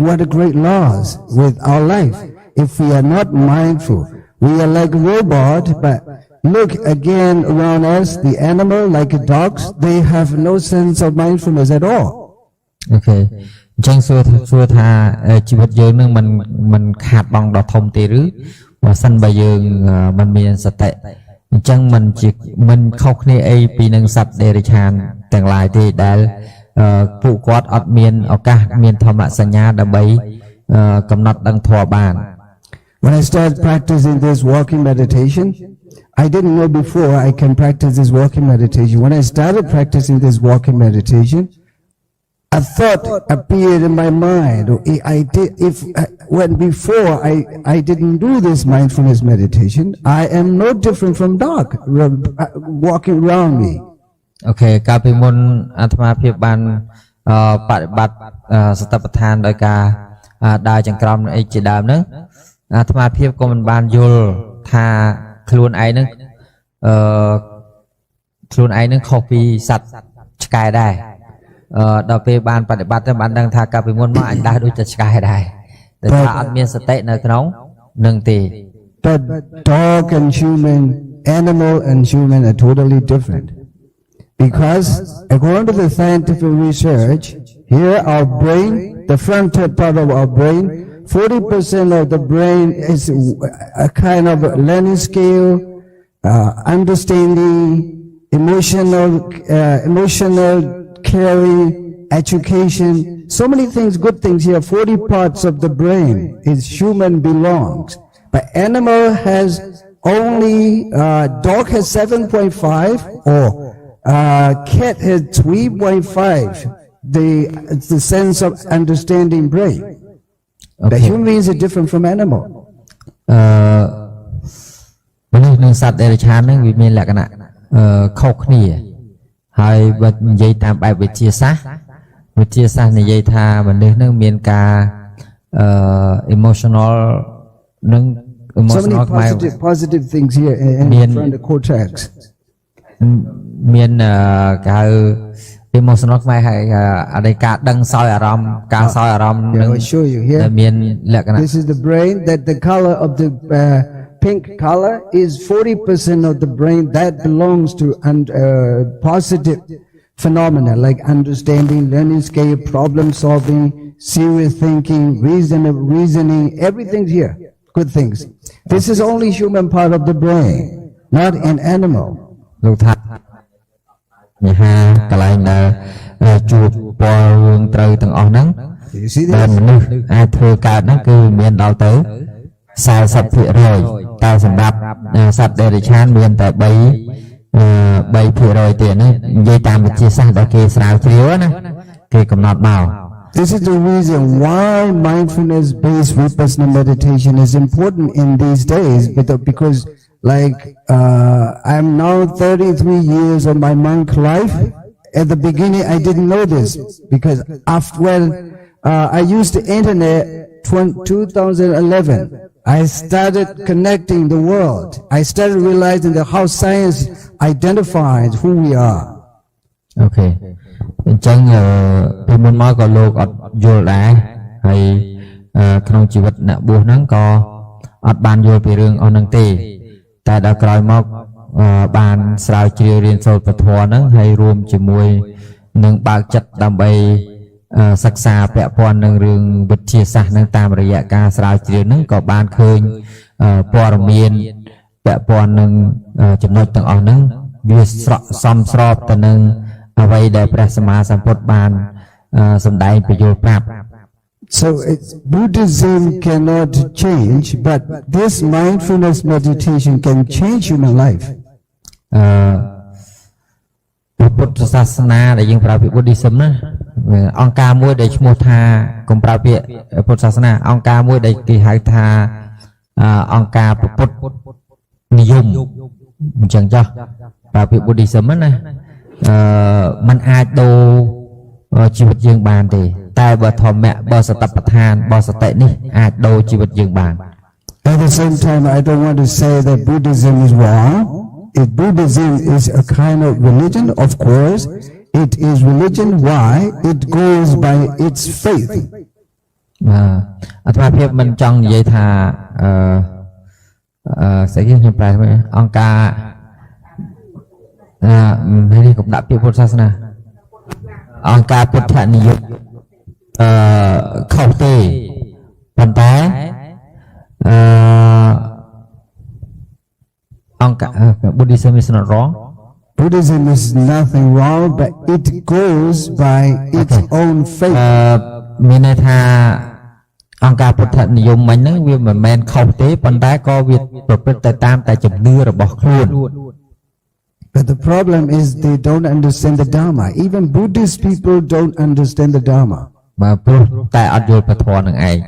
what a great loss with our life. If we are not mindful, we are like a robot, but look again around us, the animal, like dogs, they have no sense of mindfulness at all. Okay. អញ្ចឹងសួរថាជីវិតយើងនឹងមិនខាតបង់ដល់ធំទេឬបើសិនបើយើងមិនមានសតិអញ្ចឹងមិនខុសគ្នាអីពីនឹងសត្វដេរិឆានទាំងឡាយទេដែលពួកគាត់អត់មានឱកាសមានធម្មសញ្ញាដើម្បីកំណត់ដឹងធម៌បាន When I started practicing this walking meditation, I didn't know before I can practice this walking meditation. When I started practicing this walking meditation, a thought appeared in my mind. When before I didn't do this mindfulness meditation, I am no different from dog walking around me. Okay, កាលពីមុនអាត្មាភាពបានបប្រតិបត្តិសតិប្បដ្ឋានដោយការដើរចង្ក្រមអីជាដើមហ្នឹងអាត្មាភាពក៏មិនបានយល់ថាខ្លួនឯងហ្នឹងខុសពីសត្វឆ្កែដែរដល់ពេលបានបប្រតិបត្តិទៅបានដឹងថាកាលពីមុនមកអញដើរដូចតែឆ្កែដែរតែថាអត់មានសតិនៅក្នុងនឹងទេ But dog and human, animal and human are totally different. Because according to the scientific research, here our brain, the frontal part of our brain, 40% of the brain is a kind of learning skill, understanding, emotional caring, education. So many things, good things here. 40 parts of the brain is human belongs. But animal has only, dog has 7.5 or cat has 3.5. The sense of understanding brain. The human is different from animal. មនុស្សនិងសត្វដែលរឆានហ្នឹងវាមានលក្ខណៈខុសគ្នាហើយបើនិយាយតាមបែបវិទ្យាសាស្ត្រនិយាយថាមនុស្សហ្នឹងមានការ emotional និង So many emotional positive things here in front of the cortex. មានគេហៅ emotional ខ្មែរហើយអតីតការដឹងសោយអារម្មណ៍ការសោយអារម្មណ៍នឹង I'll show you here. មានលក្ខណៈ This is the brain that the color of the pink color is 40% of the brain that belongs to positive phenomena like understanding, learning skill, problem solving, serious thinking, reasoning, everything's here. Good things. This is only human part of the brain, not an animal. លោកថានេះហាកន្លែងដែលជួបពលរឿងត្រូវទាំងអស់ហ្នឹង You see ដែល this? មនុស្សអាចធ្វើកើតហ្នឹងគឺមានដល់ទៅ 40% តែសម្រាប់សត្វដេរិឆានមានតែ 3% ទៀតណានិយាយតាមវិទ្យាសាស្ត្រដែលគេស្រាវជ្រាវណាគេកំណត់មក This is the reason why mindfulness-based vipassana meditation is important in these days, because like I'm now 33 years of my monk life. At the beginning, I didn't know this because I used the internet 2011. I started connecting the world. I started realizing that how science identifies who we are. អូខេអញ្ចឹងពីមុនមកក៏លោកអត់យល់ដែរហើយក្នុងជីវិតអ្នកបួសហ្នឹងក៏អត់បានយល់ពីរឿងអស់ហ្នឹងទេតែដល់ក្រោយមកបានស្រាវជ្រាវរៀនសូត្រពធហ្នឹងហើយរួមជាមួយនឹងបើកចិត្តដើម្បីសិក្សាពាក់ព័ន្ធនឹងរឿងវិទ្យាសាស្ត្រហ្នឹងតាមរយៈការស្រាវជ្រាវហ្នឹងក៏បានឃើញព័ត៌មានពាក់ព័ន្ធនឹងចំណុចទាំងអស់ហ្នឹងវាសមស្របទៅនឹងអ្វីដែលព្រះសម្មាសម្ពុទ្ធបានសម្ដែងពយល់ប្រាប់ So Buddhism cannot change, but this mindfulness meditation can change human life. ពុទ្ធសាសនាដែលយើងប្រើពាក្យ Buddhism ណាអង្គការមួយដែលឈ្មោះថាកុំប្រើពាក្យពុទ្ធសាសនាអង្គការមួយដែលគេហៅថាអង្គការពុទ្ធនិយមអញ្ចឹងចុះប្រើពាក្យ Buddhism ណាมันអាចដូរជីវិតយើងបានទេតែបើធម្មៈបើសតិប្បដ្ឋានបើសតិនេះអាចដូរជីវិតយើងបាន At the same time, I don't want to say that Buddhism is wrong. If Buddhism is a kind of religion, of course, it is religion. Why? It goes by its faith. អាត្មាភាពមិនចង់និយាយថាស្អីគេខ្ញុំប្រែមើលអង្គការនេះកុំដាក់ពាក្យពុទ្ធសាសនាអង្គការពុទ្ធនិយមខុសទេប៉ុន្តែអង្គការ Buddhism is not wrong Buddhism is nothing wrong, but it goes by its own faith. មានន័យថាអង្គការពុទ្ធនិយមមិញហ្នឹងវាមិនមែនខុសទេប៉ុន្តែក៏វាប្រព្រឹត្តទៅតាមតែជំនឿរបស់ខ្លួន But the problem is they don't understand the Dharma. Even Buddhist people don't understand the Dharma. បាទព្រោះតែអត់យល់ពធនឹងឯង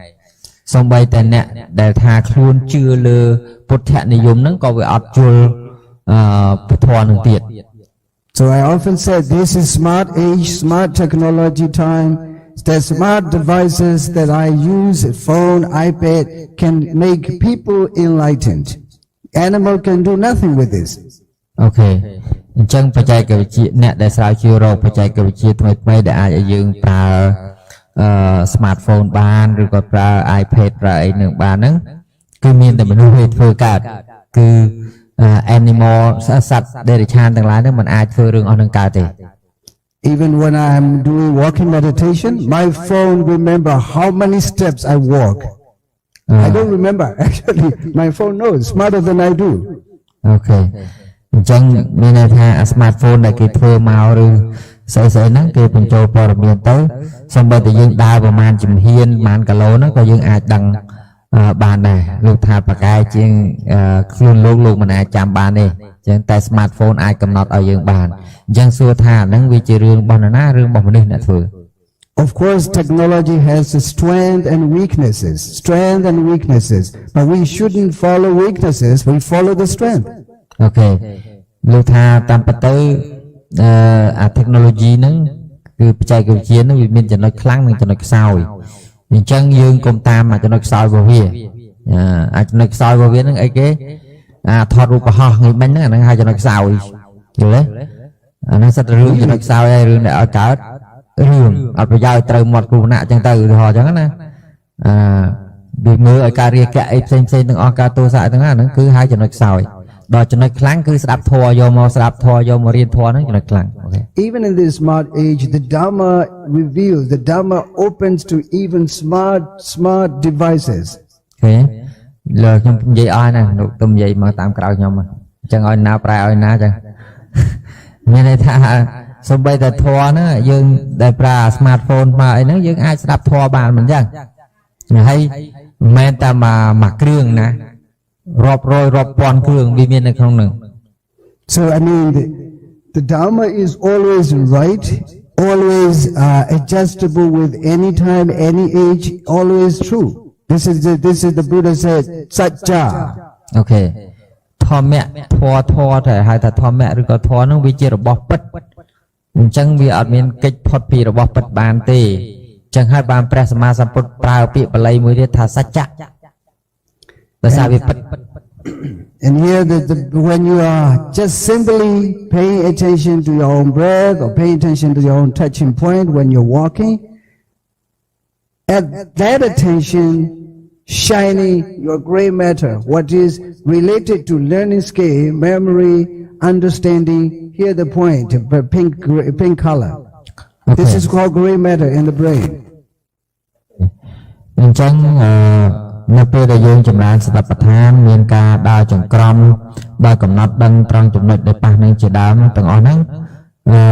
សូម្បីតែអ្នកដែលថាខ្លួនជឿលើពុទ្ធនិយមហ្នឹងក៏វាអត់យល់ពធនឹងទៀត So I often say this is smart age, smart technology time. The smart devices that I use, phone, iPad, can make people enlightened. Animal can do nothing with this. អូខេអញ្ចឹងបច្ចេកវិទ្យាអ្នកដែលស្រាវជ្រាវរកបច្ចេកវិទ្យាថ្មីៗដែលអាចឲ្យយើងប្រើsmartphone បានឬក៏ប្រើ iPad ប្រើអីនឹងបានហ្នឹងគឺមានតែមនុស្សទេធ្វើកើតគឺ animal សត្វដែលរិឆានទាំងឡាយហ្នឹងมันអាចធ្វើរឿងអស់នឹងកើតទេ Even when I'm doing walking meditation, my phone remember how many steps I walk. I don't remember. Actually, my phone knows smarter than I do. អូខេអញ្ចឹងមានន័យថា smartphone ដែលគេធ្វើមកឬស្អីហ្នឹងគេបញ្ចូលព័ត៌មានទៅសូម្បីតែយើងដើរប្រហែលជំហានប្រហែលគីឡូហ្នឹងក៏យើងអាចដឹងបានដែរលោកថាប្រកែជាងខ្លួនលោកមិនអាចចាំបានទេអញ្ចឹងតែ smartphone អាចកំណត់ឲ្យយើងបានអញ្ចឹងសួរថាហ្នឹងវាជារឿងរបស់នរណារឿងរបស់មនុស្សអ្នកធ្វើ Of course, technology has strength and weaknesses, but we shouldn't follow weaknesses, we follow the strength. អូខេលោកថាតាមពិតទៅអា technology ហ្នឹងគឺបច្ចេកវិទ្យាហ្នឹងវាមានចំណុចខ្លាំងនិងចំណុចខ្សោយអញ្ចឹងយើងកុំតាមចំណុចខ្សោយរបស់វាអាចចំណុចខ្សោយរបស់វាហ្នឹងអីគេថតរូបកុហកងាយមិញហ្នឹងអាហ្នឹងហៅចំណុចខ្សោយយល់ទេអាហ្នឹងសិតរឿងចំណុចខ្សោយហើយរឿងដែលឲ្យកើតរឿងអត់ប្រយោជន៍ត្រូវមាត់គ្រូណាអញ្ចឹងទៅឧទាហរណ៍អញ្ចឹងណាវាមើលឲ្យការរាគៈអីផ្សេងទាំងអស់ការទោសៈទាំងហ្នឹងគឺហៅចំណុចខ្សោយដល់ចំណុចខ្លាំងគឺស្ដាប់ធម៌យកមកស្ដាប់ធម៌យកមករៀនធម៌ហ្នឹងចំណុចខ្លាំងអូខេ Even in this smart age, the Dharma opens to even smart devices. ឃើញលើខ្ញុំនិយាយអស់ណាលោកទុំនិយាយមកតាមក្រៅខ្ញុំអញ្ចឹងឲ្យណាប្រែឲ្យណាអញ្ចឹងមានន័យថាសូម្បីតែធម៌ហ្នឹងយើងដែលប្រើ smartphone មកអីហ្នឹងយើងអាចស្ដាប់ធម៌បានមិនអញ្ចឹងហើយមិនមែនតែមួយគ្រឿងណារាប់រយរាប់ពាន់គ្រឿងវាមាននៅក្នុងហ្នឹង So I mean the Dharma is always right, always adjustable with any time, any age, always true. This is the Buddha said Satcha. អូខេធម្មៈធម៌តែហៅថាធម្មៈឬក៏ធម៌ហ្នឹងវាជារបស់ពិតអញ្ចឹងវាអត់មានកិច្ចផុតពីរបស់ពិតបានទេអញ្ចឹងហើយបានព្រះសម្មាសម្ពុទ្ធប្រើពាក្យបាលីមួយទៀតថាសច្ចៈភាសាវាពិត And here when you are just simply paying attention to your own breath or paying attention to your own touching point when you're walking, at that attention shining your gray matter, what is related to learning skill, memory, understanding, here the point, pink color. Okay. This is called gray matter in the brain. អញ្ចឹងនៅពេលដែលយើងចម្រើនសតិប្បដ្ឋានមានការដើរចង្ក្រមបើកំណត់ដឹងត្រង់ចំណុចដែលប៉ះនឹងជាដើមទាំងអស់ហ្នឹង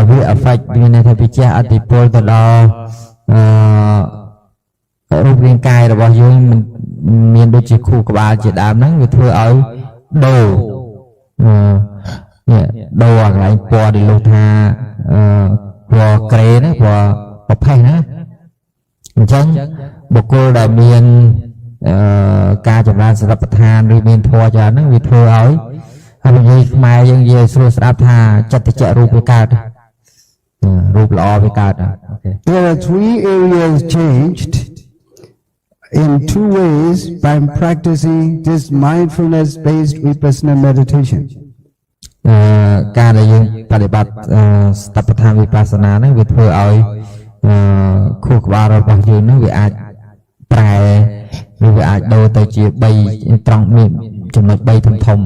វា affect មានន័យថាវាជះឥទ្ធិពលទៅដល់រូបរាងកាយរបស់យើងមានដូចជាខួរក្បាលជាដើមហ្នឹងវាធ្វើឲ្យដូរដូរកន្លែងពណ៌ដែលលោកថាពណ៌ក្រេណាពណ៌ប្រផេះណាអញ្ចឹងបុគ្គលដែលមានការចម្រើនសតិប្បដ្ឋានឬមានធម៌ច្រើនហ្នឹងវាធ្វើឲ្យហើយនិយាយខ្មែរយើងនិយាយស្រួលស្ដាប់ថាចិត្តចរូបវាកើតរូបល្អវាកើតអូខេ There are three areas changed in two ways by practicing this mindfulness based vipassana meditation ការដែលយើងបប្រតិបត្តិសតិប្បដ្ឋានវិបស្សនាហ្នឹងវាធ្វើឲ្យខួរក្បាលរបស់យើងហ្នឹងវាអាចប្រែឬវាអាចដូរទៅជា3ត្រង់មានចំណុច3ធំ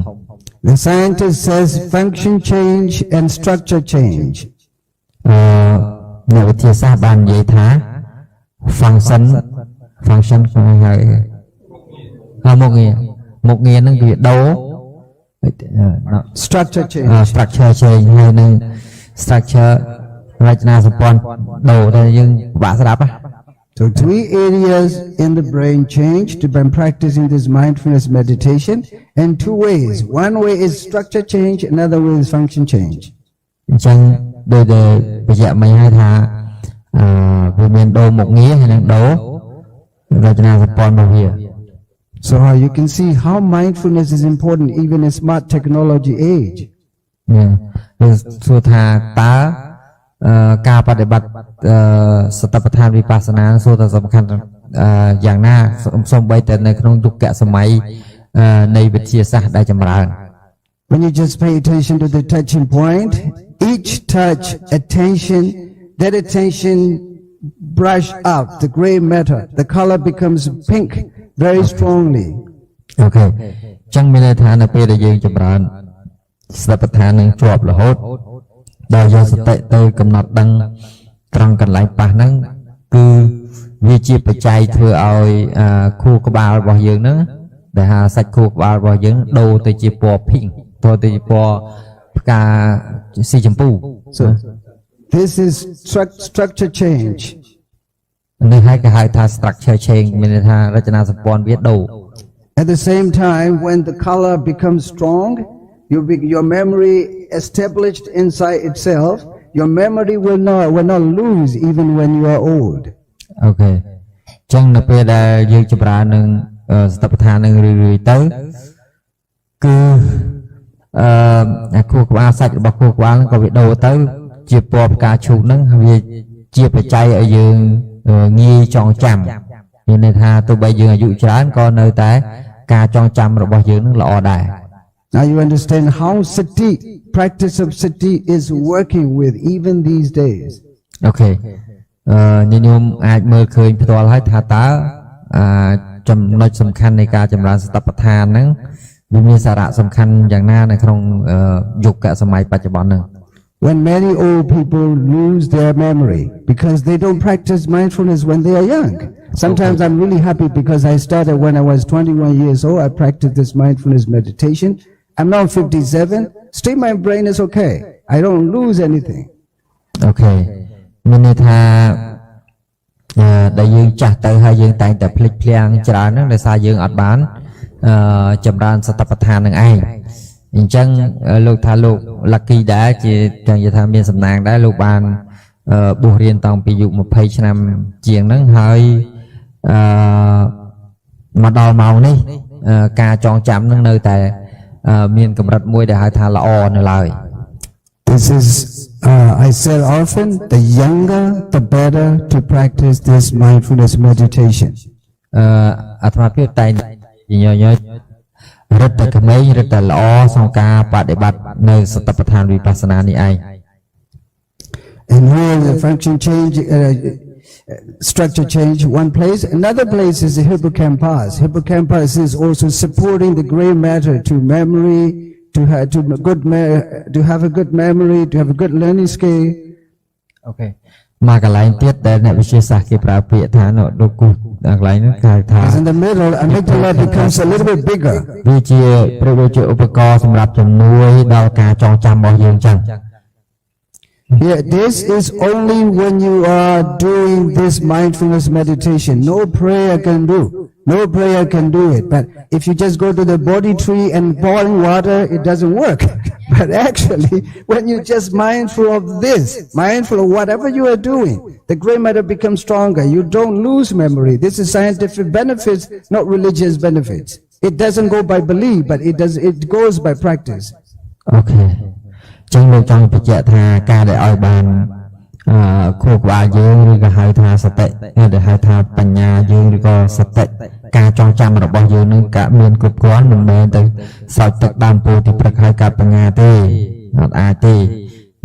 The scientist says function change and structure change អ្នកវិទ្យាសាស្ត្របាននិយាយថា function ក្នុងហើយមុខងារហ្នឹងវាដូរ structure change ហើយនឹង structure រចនាសម្ព័ន្ធដូរតែយើងពិបាកស្ដាប់ So three areas in the brain changed by practicing this mindfulness meditation in two ways. One way is structure change, another way is function change. អញ្ចឹងដោយតែបញ្ជាក់មិញហើយថាវាមានដូរមុខងារហើយនឹងដូររចនាសម្ព័ន្ធរបស់វា So you can see how mindfulness is important even in smart technology age. គឺសួរថាតើការបដិបត្តិសតិប្បដ្ឋានវិបស្សនាសួរថាសំខាន់យ៉ាងណាសូម្បីតែនៅក្នុងយុគសម័យនៃវិទ្យាសាស្ត្រដែលចម្រើន When you just pay attention to the touching point, each touch attention, that attention brush up the gray matter, the color becomes pink very strongly. អូខេអញ្ចឹងមានន័យថានៅពេលដែលយើងចម្រើន ស្ដេចប្រធាននឹងជាប់រហូតដល់យកសតិទៅកំណត់ដឹងត្រង់កន្លែងប៉ះហ្នឹងគឺវាជាបច្ច័យធ្វើឲ្យខួរក្បាលរបស់យើងហ្នឹងដែលហៅសាច់ខួរក្បាលរបស់យើងដូរទៅជាពណ៌ភីងទៅជាពណ៌ផ្កាស៊ីចម្ពូ So this is structure change. នេះហើយគេហៅថា structure change មានន័យថារចនាសម្ព័ន្ធវាដូរ At the same time, when the color becomes strong, your memory established inside itself, your memory will not lose even when you are old. អូខេចឹងនៅពេលដែលយើងចម្រើននឹងស្ថាបដ្ឋាននឹងរឿយៗទៅគឺខួរក្បាលសាច់របស់ខួរក្បាលហ្នឹងក៏វាដូរទៅជាពណ៌ផ្កាឈូកហ្នឹងវាជាបច្ច័យឲ្យយើងងាយចងចាំមានន័យថាទោះបីយើងអាយុច្រើនក៏នៅតែការចងចាំរបស់យើងនឹងល្អដែរ Now you understand how sati, practice of sati is working with even these days. អូខេញញោមអាចមើលឃើញផ្ទាល់ហើយថាតើចំណុចសំខាន់នៃការចម្រើនសតិប្បដ្ឋានហ្នឹងវាមានសារៈសំខាន់យ៉ាងណានៅក្នុងយុគសម័យបច្ចុប្បន្នហ្នឹង When many old people lose their memory because they don't practice mindfulness when they are young. Sometimes I'm really happy because I started when I was 21 years old. I practiced this mindfulness meditation. I'm now 57. Still my brain is okay. I don't lose anything. Okay. មានន័យថាដែលយើងចាស់ទៅហើយយើងតែងតែភ្លេចភ្លាំងច្រើនហ្នឹងដោយសារយើងអត់បានចម្រើនសតិប្បដ្ឋាននឹងឯងអញ្ចឹងលោកថាលោក lucky ដែរជាទាំងនិយាយថាមានសំណាងដែរលោកបានបួសរៀនតាំងពីអាយុ20ឆ្នាំជាងហ្នឹងហើយមកដល់ម៉ោងនេះការចងចាំនឹងនៅតែមានកម្រិតមួយដែលហៅថាល្អនៅឡើយ This is I said often the younger the better to practice this mindfulness meditation អាត្មាភាពតែញញរត់តែក្មេងរត់តែល្អក្នុងការបដិបត្តិនៅសតិប្បដ្ឋានវិបស្សនានេះឯង And here the function change structure change one place another place is the hippocampus hippocampus is also supporting the gray matter to memory to have a good memory to have a good learning skill Okay មកកន្លែងទៀតដែលអ្នកវិទ្យាសាស្ត្រគេប្រើពាក្យថាលោកគូកន្លែងហ្នឹងគេហៅថា in the middle amygdala becomes a little bit bigger វាជាឧបករណ៍សម្រាប់ជំនួយដល់ការចងចាំរបស់យើងចឹង Yeah, this is only when you are doing this mindfulness meditation. No prayer can do. No prayer can do it. But if you just go to the Bodhi tree and boiling water, it doesn't work. But actually, when you're just mindful of this, mindful of whatever you are doing, the gray matter becomes stronger. You don't lose memory. This is scientific benefits, not religious benefits. It doesn't go by belief, but it goes by practice. Okay. ចឹងលោកចង់បញ្ជាក់ថាការដែលឲ្យបានខួរក្បាលយើងឬក៏ហៅថាសតិដែលហៅថាបញ្ញាយើងឬក៏សតិការចងចាំរបស់យើងនឹងកាមានគ្រប់គ្រាន់មិនមែនទៅស្រោចទឹកដើមពោធិព្រឹកហើយកាត់បញ្ញាទេអត់អាចទេ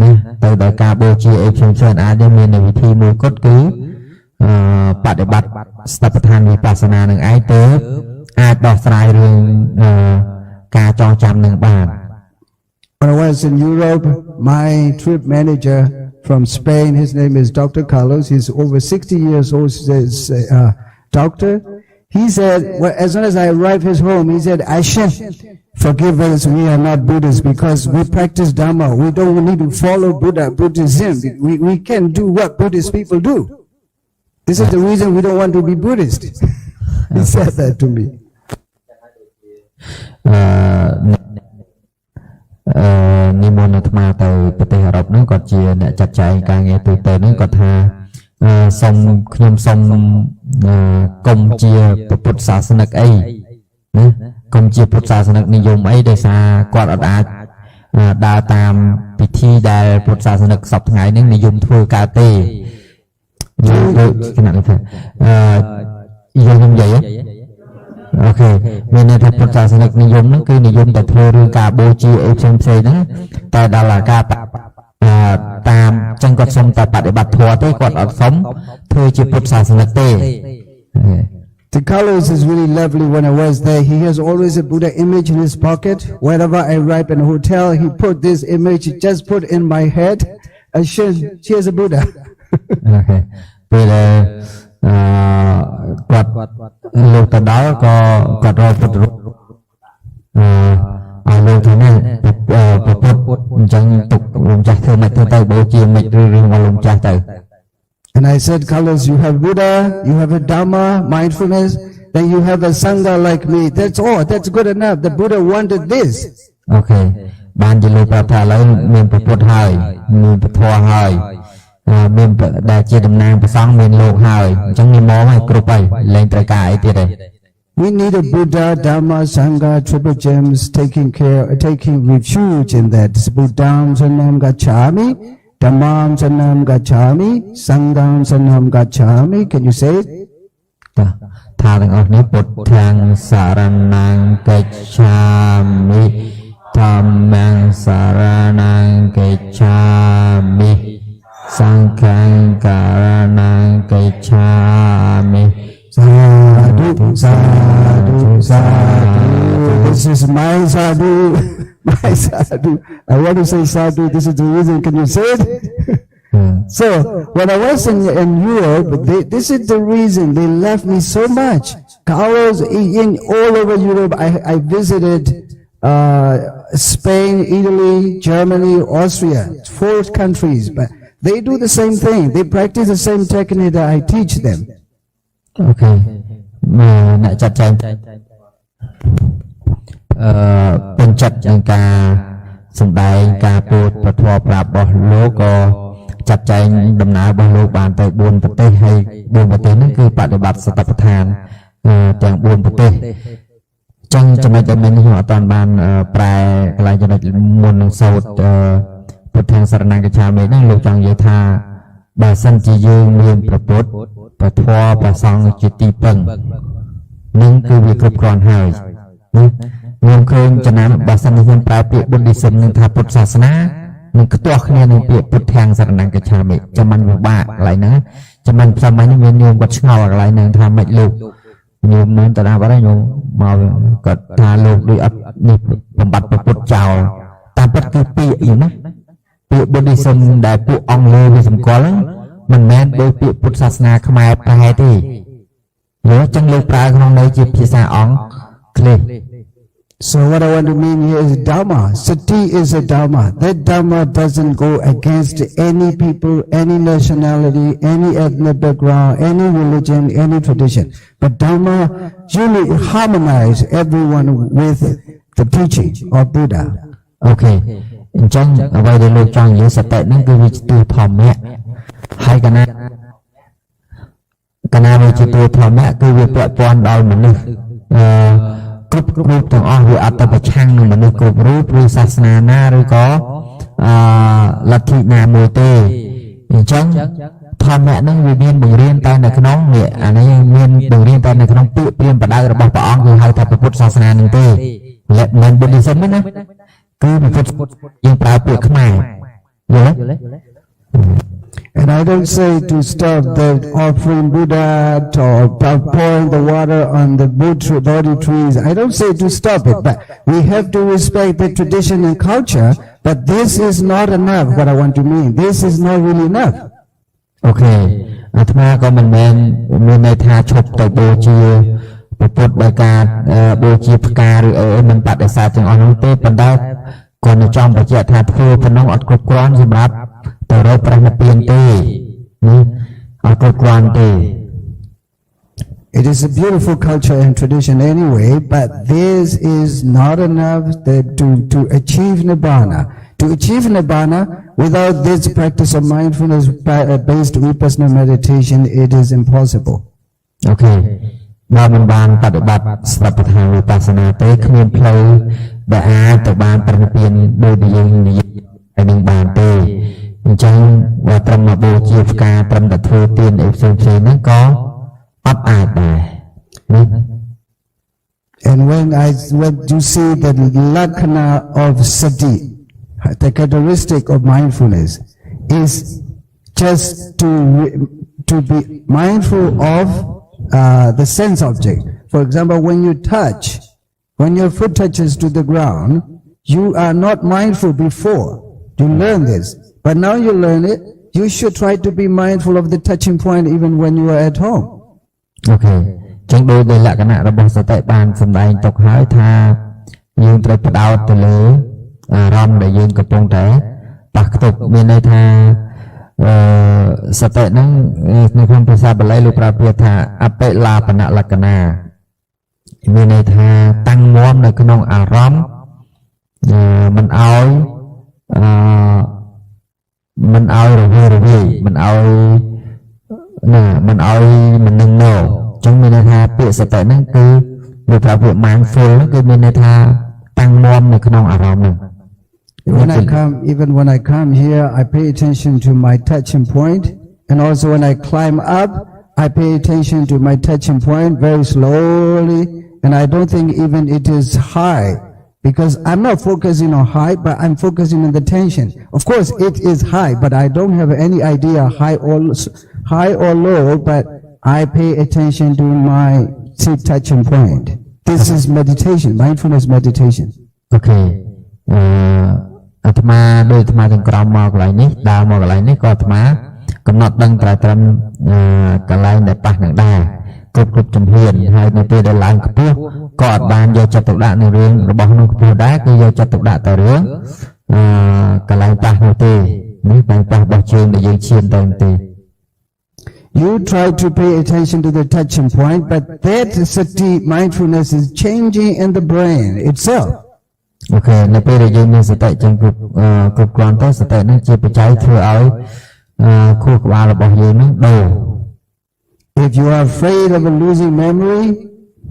ណាទៅដល់ការបូជាអីផ្សេងៗអាចមានវិធីមួយគត់គឺបដិបត្តិស្ថាបដ្ឋានវិបស្សនានឹងឯងទៅអាចដោះស្រាយរឿងការចងចាំនឹងបានWhen I was in Europe, my trip manager from Spain, his name is Dr. Carlos, he's over 60 years old, he's a doctor. He said, well, as soon as I arrived his home, he said, Aisha, forgive us, we are not Buddhists because we practice Dhamma. We don't need to follow Buddhism. We can do what Buddhist people do. This is the reason we don't want to be Buddhist. He said that to me. និមន្តអាត្មាទៅប្រទេសអឺរ៉ុបហ្នឹងគាត់ជាអ្នកចាត់ចែងការងារទូទៅហ្នឹងគាត់ថាសូមខ្ញុំសូមកុំជាពុទ្ធសាសនិកអីណាកុំជាពុទ្ធសាសនិកនិយមអីដោយសារគាត់អត់អាចដើរតាមពិធីដែលពុទ្ធសាសនិកសពថ្ងៃហ្នឹងនិយមធ្វើកើតទេយើងដូចគណៈនេះថាយើងនិយាយអូខេមានន័យថាពុទ្ធសាសនិកនិយមហ្នឹងគឺនិយមតែធ្វើរឿងការបូជាអីផ្សេងៗហ្នឹងតែដល់ការតាមចឹងគាត់សុំតែបដិបត្តិធម៌ទេគាត់អត់សុំធ្វើជាពុទ្ធសាសនិកទេ The Carlos is really lovely. When I was there, he has always a Buddha image in his pocket. Wherever I arrive in a hotel, he put this image, he just put in my head. And here's a Buddha. អូខេពេលគាត់លោកទៅដល់ក៏គាត់រកពុទ្ធរូបឲ្យលោកថានេះពុទ្ធអញ្ចឹងទុកលោកម្ចាស់ធ្វើមិនទៅបូជាមិនរឿងរបស់លោកម្ចាស់ទៅ And I said, Carlos, you have Buddha, you have a Dhamma, mindfulness, then you have a Sangha like me. That's all. That's good enough. The Buddha wanted this. អូខេបានជាលោកប្រាប់ថាឥឡូវមានពុទ្ធហើយមានពធហើយមានដែលជាតំណាងព្រះសង្ឃមានលោកហើយអញ្ចឹងនិមមឲ្យគ្រប់ហើយលែងត្រូវការអីទៀតទេ We need a Buddha, Dhamma, Sangha, triple gems, taking refuge in that. Buddham Sanam Gacchami, Dhammam Sanam Gacchami, Sangham Sanam Gacchami. Can you say it? ថាទាំងអស់នេះពុទ្ធធាងសារណង្កច្ឆាមិធម្មំសារណង្កច្ឆាមិសង្ឃំការណង្កច្ឆាមិ Sadhu, sadhu, sadhu. This is my sadhu, my sadhu. I want to say sadhu. This is the reason. Can you say it? So when I was in Europe, this is the reason they love me so much. Carlos in all over Europe. I visited Spain, Italy, Germany, Austria, 4 countries. But they do the same thing. They practice the same technique that I teach them. អូខេអ្នកចាត់ចែងពេញចិត្តនឹងការសម្ដែងការពោលពធប្រាប់របស់លោកក៏ចាត់ចែងដំណើររបស់លោកបានទៅ4ប្រទេសហើយ4ប្រទេសហ្នឹងគឺបដិបត្តិសតបដ្ឋានទាំង4ប្រទេសចឹងចំណុចដែលមិញខ្ញុំអត់ទាន់បានប្រែកន្លែងចំណុចមុននឹងសូត្រពុទ្ធសរណង្គច្ឆាមិហ្នឹងលោកចង់និយាយថាបើសិនជាយើងមានព្រះពុទ្ធព្រះធម៌ព្រះសង្ឃជាទីពឹងនឹងគឺវាគ្រប់គ្រាន់ហើយខ្ញុំឃើញចំណាំបើសិនជាខ្ញុំប្រើពាក្យបុណ្យសឹមនឹងថាពុទ្ធសាសនានឹងខ្ទាស់គ្នានឹងពាក្យពុទ្ធធាងសរណង្គច្ឆាមិចាំមិនពិបាកកន្លែងហ្នឹងចាំមិនផ្សំហ្នឹងមានញោមគាត់ឆ្ងល់កន្លែងហ្នឹងថាមិនលោកញោមនឹងតាណាបាត់ហើយញោមមកគាត់ថាលោកដូចអត់នេះបំបត្តិពុទ្ធចោលតាមពិតគឺពាក្យយីណាពាក្យបុណ្យសឹមដែលពួកអង្គលើវាសម្គាល់ហ្នឹងមិនមែនដោយពាក្យពុទ្ធសាសនាខ្មែរប្រែទេយកចឹងលើប្រើក្នុងន័យជាភាសាអង្គក្លេស So what I want to mean here is Dhamma. Sati is a Dhamma. That Dhamma doesn't go against any people, any nationality, any ethnic background, any religion, any tradition. But Dhamma usually harmonize everyone with the teaching of Buddha. Okay. អញ្ចឹងអ្វីដែលលោកចង់និយាយសតិហ្នឹងគឺវាជាទូធម្មៈហើយកណាវាជាទូធម្មៈគឺវាពាក់ព័ន្ធដល់មនុស្សគ្រប់រូបទាំងអស់វាអត់ទៅប្រឆាំងនឹងមនុស្សគ្រប់រូបឬសាសនាណាឬក៏លទ្ធិណាមួយទេអញ្ចឹងធម្មៈហ្នឹងវាមានបង្រៀនតែនៅក្នុងនេះអានេះមានបង្រៀនតែនៅក្នុងពាក្យព្រាហ្មណ៍បដៅរបស់ព្រះអង្គគឺហៅថាពុទ្ធសាសនានឹងទេមិនបុddhismទេណាគឺពុទ្ធយើងប្រើពាក្យខ្មែរយល់ទេ And I don't say to stop the offering Buddha or pouring the water on the Bodhi trees. I don't say to stop it, but we have to respect the tradition and culture. But this is not enough, what I want to mean. This is not really enough. Okay. អាត្មាក៏មិនមែនមានន័យថាឈប់ទៅបូជាព្រះពុទ្ធដោយការបូជាផ្កាឬអីមិនបដិសេធទាំងអស់នោះទេប៉ុន្តែគាត់នៅចង់បញ្ជាក់ថាធ្វើប៉ុណ្ណឹងអត់គ្រប់គ្រាន់សម្រាប់ទៅរកព្រះនិព្វានទេអត់គ្រប់គ្រាន់ទេ It is a beautiful culture and tradition anyway, but this is not enough to achieve Nibbana. To achieve Nibbana, without this practice of mindfulness-based vipassana meditation, it is impossible. Okay. បើមិនបានបដិបត្តិស្រាប់ប្រធានវិបស្សនាទេគ្មានផ្លូវដែលអាចទៅបានព្រះនិព្វានដោយដែលយើងនិយាយឲ្យនឹងបានទេអញ្ចឹងបើត្រឹមមកបូជាផ្កាត្រឹមតែធ្វើទានអីផ្សេងៗហ្នឹងក៏អត់អាចដែរ And when you see the lakkhana of sati, the characteristic of mindfulness is just to be mindful of the sense object. For example, when you touch, when your foot touches to the ground, you are not mindful before. You learn this. But now you learn it, you should try to be mindful of the touching point even when you are at home. Okay. ចឹងដោយលក្ខណៈរបស់សតិបានសម្ដែងទុកហើយថាយើងត្រូវផ្ដោតទៅលើអារម្មណ៍ដែលយើងកំពុងតែប៉ះខ្ទប់មានន័យថាសតិហ្នឹងនៅក្នុងភាសាបាលីលោកប្រើពាក្យថាអបិលាបនលក្ខណៈមានន័យថាតាំងមាំនៅក្នុងអារម្មណ៍មិនឲ្យរវើរវាយមិនឲ្យមិននឹងណោចឹងមានន័យថាពាក្យសតិហ្នឹងគឺលោកប្រើពាក្យ mindful គឺមានន័យថាតាំងមាំនៅក្នុងអារម្មណ៍ហ្នឹង Even when I come here, I pay attention to my touching point, and also when I climb up, I pay attention to my touching point very slowly, and I don't think even it is high, because I'm not focusing on high, but I'm focusing on the tension. Of course, it is high, but I don't have any idea high or low, but I pay attention to my touching point. This is meditation, mindfulness meditation. Okay. អាត្មាដោយអាត្មាទាំងក្រមមកកន្លែងនេះដើរមកកន្លែងនេះក៏អាត្មាកំណត់ដឹងត្រឹមកន្លែងដែលប៉ះនឹងដែរគ្រប់ជំហានហើយនៅពេលដែលឡើងខ្ពស់ក៏អត់បានយកចិត្តទុកដាក់នៅរឿងរបស់នោះខ្ពស់ដែរគឺយកចិត្តទុកដាក់ទៅរឿងកន្លែងប៉ះនោះទេនេះបែបប៉ះរបស់ជើងដែលយើងឈានទៅទេ You try to pay attention to the touching point, but that sati mindfulness is changing in the brain itself. Okay, នៅពេលដែលយើងមានសតិចឹងគ្រប់គ្រាន់ទៅសតិនេះជាបច្ច័យធ្វើឲ្យខួរក្បាលរបស់យើងនឹងដូរ If you are afraid of losing memory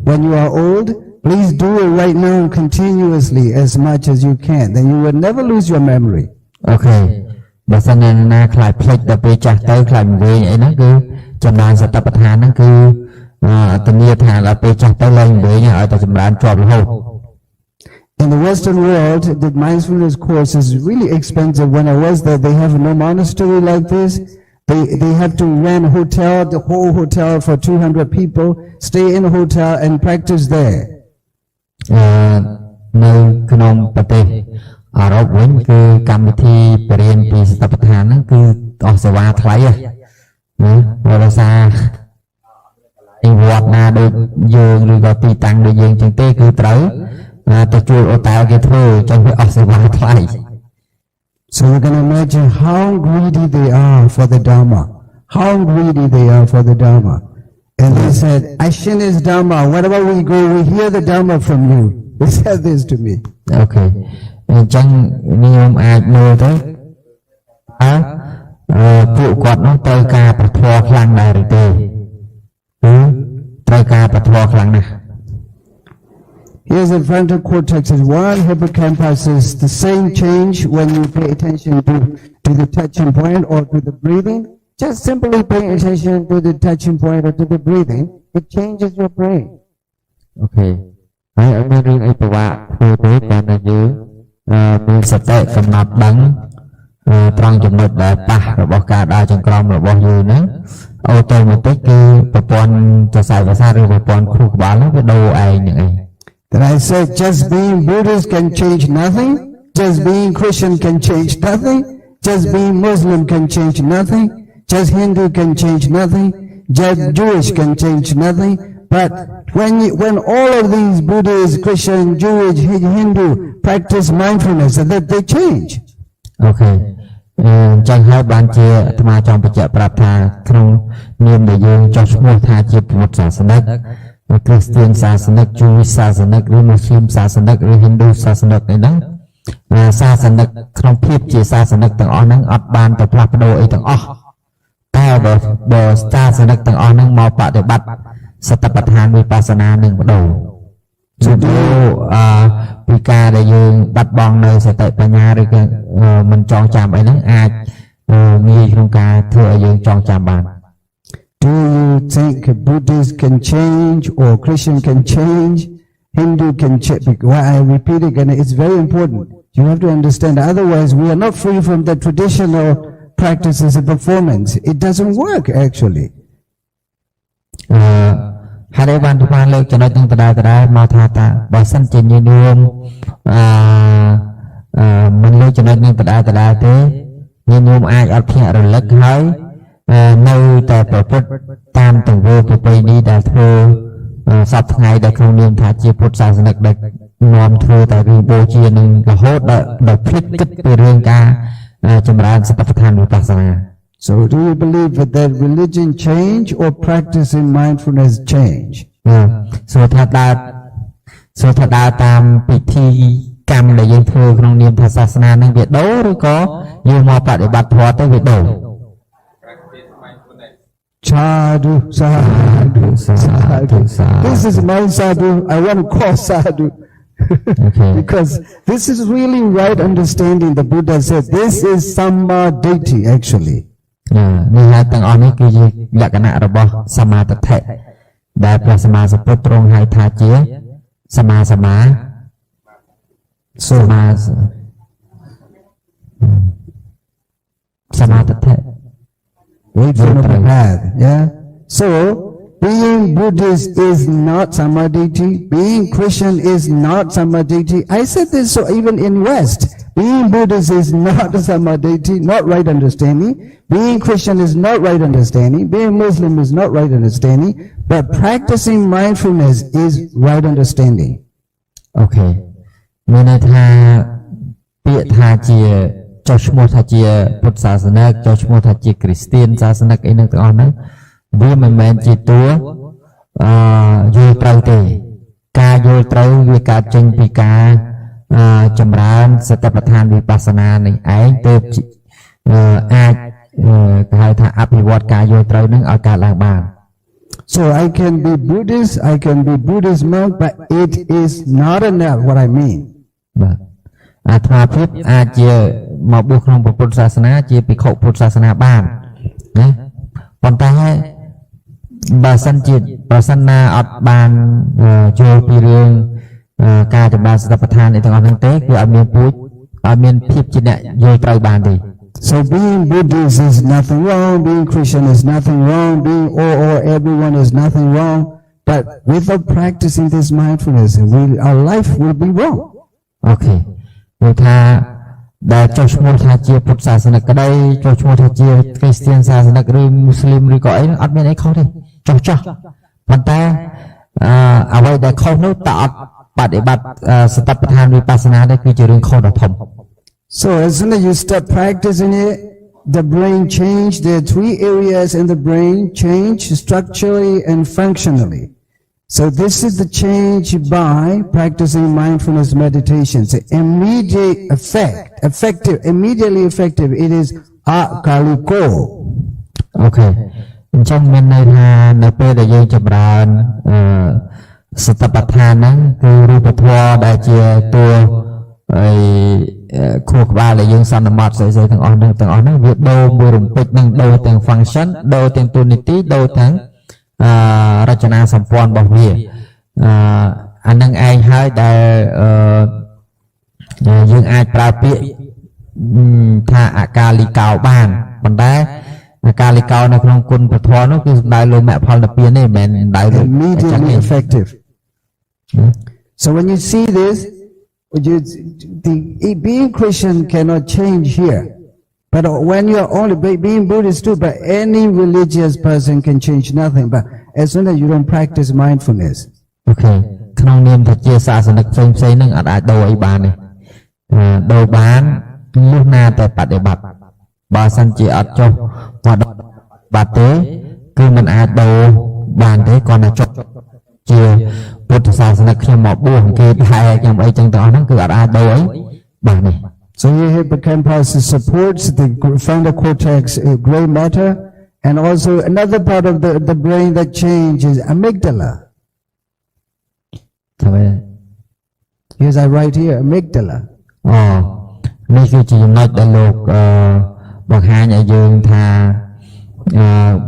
when you are old, please do it right now continuously as much as you can. Then you will never lose your memory. Okay. បើសិនណាខ្លាចភ្លេចដល់ពេលចាស់ទៅខ្លាចវិញអីហ្នឹងគឺចំណានសតិប្បដ្ឋានហ្នឹងគឺធានាថាដល់ពេលចាស់ទៅឡើងវិញឲ្យតែចម្រើនជាប់រហូត In the Western world, the mindfulness course is really expensive. When I was there, they have no monastery like this. They have to rent a hotel, the whole hotel for 200 people, stay in a hotel and practice there. នៅក្នុងប្រទេសអឺរ៉ុបវិញគឺកម្មវិធីបរិញ្ញាបត្រពីសតិប្បដ្ឋានហ្នឹងគឺអស់សេវាថ្លៃណាព្រោះដោយសារវត្តណាដូចយើងឬក៏ទីតាំងដូចយើងចឹងទេគឺត្រូវទៅជួលអូតែលគេធ្វើចឹងវាអស់សេវាថ្លៃ So you can imagine how greedy they are for the Dharma. How greedy they are for the Dharma. And they said, Action is Dharma. Wherever we go, we hear the Dharma from you. They said this to me. Okay. អញ្ចឹងខ្ញុំអាចមើលទៅពួកគាត់នោះត្រូវការប្រធរខ្លាំងដែរឬទេត្រូវការប្រធរខ្លាំងណាស់ Here's the frontal cortex is one, hippocampus is the same change when you pay attention to the touching point or to the breathing. Just simply pay attention to the touching point or to the breathing. It changes your brain. Okay. ហើយអត់មានរឿងអីពិបាកធ្វើទេបានតែយើងមានសតិកំណត់ដឹងត្រង់ចំណុចដែលប៉ះរបស់ការដើរចង្ក្រមរបស់យើងហ្នឹងអូតូម៉ាទិកគឺប្រព័ន្ធសរសៃប្រសាទឬប្រព័ន្ធខួរក្បាលហ្នឹងវាដូរឯងហ្នឹងឯង That I said just being Buddhist can change nothing, just being Christian can change nothing, just being Muslim can change nothing, just Hindu can change nothing, just Jewish can change nothing. But when all of these Buddhist, Christian, Jewish, Hindu practice mindfulness, that they change. Okay. ចឹងហើយបានជាអាត្មាចង់បញ្ជាក់ប្រាប់ថាក្នុងនាមដែលយើងចោះឈ្មោះថាជាពុទ្ធសាសនិក គ្រីស្ទានសាសនិក Jewish សាសនិក ឬ Muslim សាសនិក ឬ Hindu សាសនិកអីហ្នឹងសាសនិកក្នុងភាពជាសាសនិកទាំងអស់ហ្នឹងអត់បានទៅផ្លាស់ប្ដូរអីទាំងអស់តែបើសាសនិកទាំងអស់ហ្នឹងមកបដិបត្តិសតិប្បដ្ឋានវិបស្សនានឹងបដូរជំនួពីការដែលយើងបាត់បង់នៅសតិបញ្ញាឬក៏មិនចងចាំអីហ្នឹងអាចងាយក្នុងការធ្វើឲ្យយើងចងចាំបាន Do you think Buddhists can change or Christian can change? Hindu can change? Why I repeat again, it's very important. You have to understand. Otherwise, we are not free from the traditional practices of performance. It doesn't work actually. ហើយដែលបានលើកចំណុចនឹងដដែលមកថាតើបើសិនជាញាតិញោមមិនលើកចំណុចនឹងដដែលទេញាតិញោមអាចអត់ភ្ញាក់រលឹកហើយនៅតែប្រព្រឹត្តតាមទង្វើប្រពៃណីដែលធ្វើសពថ្ងៃដែលក្នុងនាមថាជាពុទ្ធសាសនិកដែលនាំធ្វើតែរឿងបូជានឹងរហូតដល់ភ្លេចគិតពីរឿងការចម្រើនសតិប្បដ្ឋានវិបស្សនា So do you believe that religion change or practicing mindfulness change? សូថាដើរតាមពិធីកម្មដែលយើងធ្វើក្នុងនាមថាសាសនានឹងវាដូរឬក៏យើងមកបដិបត្តិធម៌ទៅវាដូរ Sadhu, sadhu, sadhu. This is my sadhu. I want to call sadhu. Okay. Because this is really right understanding. The Buddha said this is Samma Deity actually. នេះហើយទាំងអស់នេះគឺជាលក្ខណៈរបស់សមាទិដ្ឋិដែលព្រះសម្មាសម្ពុទ្ធទ្រង់ហៅថាជាសមាទិដ្ឋិ Wait for the path. Yeah. So being Buddhist is not Samadhi. Being Christian is not Samadhi. I said this so even in West. Being Buddhist is not Samadhi, not right understanding. Being Christian is not right understanding. Being Muslim is not right understanding. But practicing mindfulness is right understanding. Okay. មានន័យថាពាក្យថាជាចុះឈ្មោះថាជាពុទ្ធសាសនិកចុះឈ្មោះថាជាគ្រីស្ទានសាសនិកអីនឹងទាំងអស់ហ្នឹងវាមិនមែនជាតួយល់ត្រូវទេការយល់ត្រូវវាកើតចេញពីការចម្រើនសតិប្បដ្ឋានវិបស្សនានេះឯងទើបអាចគេហៅថាអភិវឌ្ឍការយល់ត្រូវនឹងឲ្យកើតឡើងបាន So I can be Buddhist, I can be Buddhist monk, but it is not enough what I mean. បាទអាត្មាភាពអាចជាមកបួសក្នុងពុទ្ធសាសនាជាភិក្ខុពុទ្ធសាសនាបានណាប៉ុន្តែបើសិនណាអត់បានចូលពីរឿងការចម្រើនសតិប្បដ្ឋានឯទាំងអស់ហ្នឹងទេគឺអត់មានភាពជាអ្នកយល់ត្រូវបានទេ So being Buddhist is nothing wrong, being Christian is nothing wrong, being or everyone is nothing wrong, but without practicing this mindfulness, our life will be wrong. Okay. គឺថាដែលចុះឈ្មោះថាជាពុទ្ធសាសនិកក្តីចុះឈ្មោះថាជាគ្រីស្ទានសាសនិកឬមូស្លីមឬក៏អីអត់មានអីខុសទេចុះប៉ុន្តែអ្វីដែលខុសនោះតើអត់បដិបត្តិសតិប្បដ្ឋានវិបស្សនានេះគឺជារឿងខុសដ៏ធំ So as soon as you start practicing it, the brain change. There are 3 areas in the brain change structurally and functionally. So this is the change by practicing mindfulness meditation. So immediate immediately effective. It is akaliko. Okay. អញ្ចឹងមានន័យថានៅពេលដែលយើងចម្រើនសតិប្បដ្ឋានហ្នឹងគឺរូបធម៌ដែលជាតួខួរក្បាលដែលយើងសន្មត់ស្អីៗទាំងអស់ហ្នឹងវាដូរមួយរំពេចនឹងដូរទាំង function ដូរទាំងទូនីតិដូរទាំងរចនាសម្ព័ន្ធរបស់វាអានឹងឯងហើយដែលយើងអាចប្រើពាក្យថាអកាលិកោបានប៉ុន្តែអកាលិកោនៅក្នុងគុណពធនោះគឺសំដៅលើមគ្គផលនិព្វានទេមិនមែនសំដៅលើ immediately effective. So when you see this, being Christian cannot change here. But when you are only being Buddhist too, but any religious person can change nothing. But as soon as you don't practice mindfulness. Okay. ក្នុងនាមថាជាសាសនិកផ្សេងហ្នឹងអត់អាចដូរអីបានទេដូរបានលុះណាតែបដិបត្តិបើសិនជាអត់ចុះបដិបត្តិទេគឺមិនអាចដូរបានទេគ្រាន់តែចុះជាពុទ្ធសាសនិកខ្ញុំមកបួសគេដែរខ្ញុំអីចឹងទាំងអស់ហ្នឹងគឺអត់អាចដូរអីបានទេ So your hippocampus supports the frontal cortex, gray matter, and also another part of the brain that changes amygdala. Here's I write here amygdala. នេះគឺជាចំណុចដែលលោកបង្ហាញឲ្យយើងថា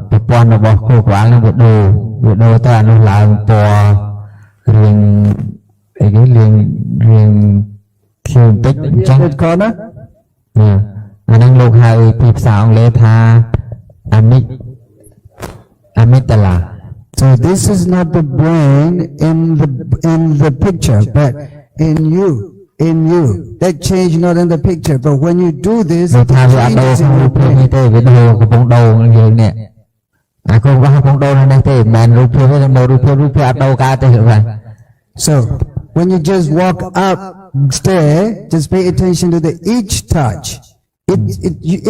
ប្រព័ន្ធរបស់ខួរក្បាលនឹងវាដូរទៅអានោះឡើងពណ៌រៀងអីគេរៀងខៀវបន្តិចអញ្ចឹងអាហ្នឹងលោកហៅពីភាសាអង់គ្លេសថា amygdala So this is not the brain in the picture, but in you. That change not in the picture, but when you do this, លោក it ថាវាអត់ដូរ changes ក្នុង in រូ your បភាពនេះ brain. ទេវាដូរកំពុងដូរនឹងយើងនេះអាកូនរបស់កំពុងដូរនៅនេះទេមិនមែនរូបភាពទេមករូបភាពអត់ដូរកើតទេលោកបាទ So when you just walk up stair, just pay attention to the each touch.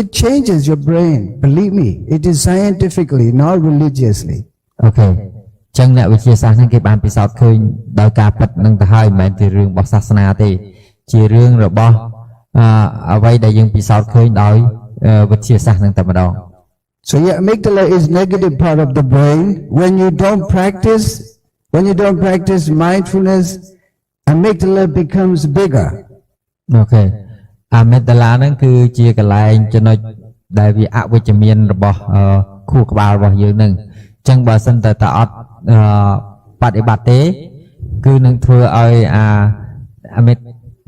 It changes your brain. Believe me, it is scientifically, not religiously. អូខេអញ្ចឹងអ្នកវិទ្យាសាស្ត្រហ្នឹងគេបានពិសោធន៍ឃើញដោយការពិតនឹងទៅហើយមិនមែនជារឿងរបស់សាសនាទេជារឿងរបស់អ្វីដែលយើងពិសោធន៍ឃើញដោយវិទ្យាសាស្ត្រហ្នឹងតែម្ដង So yeah, amygdala is negative part of the brain. When you don't practice mindfulness, amygdala becomes bigger. អូខេអាមេដាឡាហ្នឹងគឺជាកន្លែងចំណុចដែលវាអវិជ្ជមានរបស់ខួរក្បាលរបស់យើងហ្នឹងអញ្ចឹងបើសិនតែអត់បដិបត្តិទេគឺនឹងធ្វើឲ្យអាមេ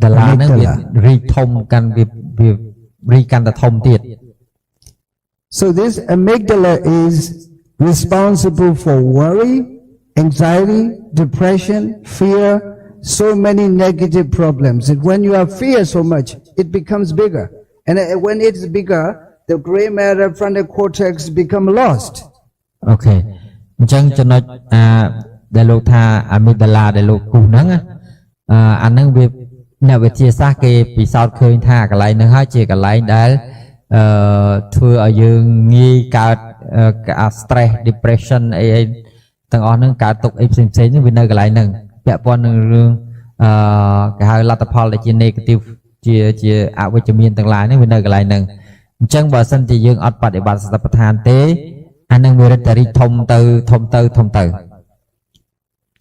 ដាឡាហ្នឹងវារីកធំកាន់វារីកកាន់តែធំទៀត So this amygdala is responsible for worry, anxiety, depression, fear, so many negative problems. And when you have fear so much, it becomes bigger. And when it's bigger, the gray matter frontal cortex become lost. អូខេអញ្ចឹងចំណុចដែលលោកថាអាមីដាឡាដែលលោកគូសហ្នឹងអាហ្នឹងវាអ្នកវិទ្យាសាស្ត្រគេពិសោធន៍ឃើញថាកន្លែងហ្នឹងហើយជាកន្លែងដែលធ្វើឲ្យយើងងាយកើត stress depression អីទាំងអស់ហ្នឹងកើតទុកអីផ្សេងហ្នឹងវានៅកន្លែងហ្នឹងពាក់ព័ន្ធនឹងរឿងគេហៅលទ្ធផលដែលជា negative ជាអវិជ្ជមានទាំងឡាយហ្នឹងវានៅកន្លែងហ្នឹងអញ្ចឹងបើសិនជាយើងអត់បដិបត្តិសតិប្បដ្ឋានទេអានឹងវារឹតតែរីកធំទៅ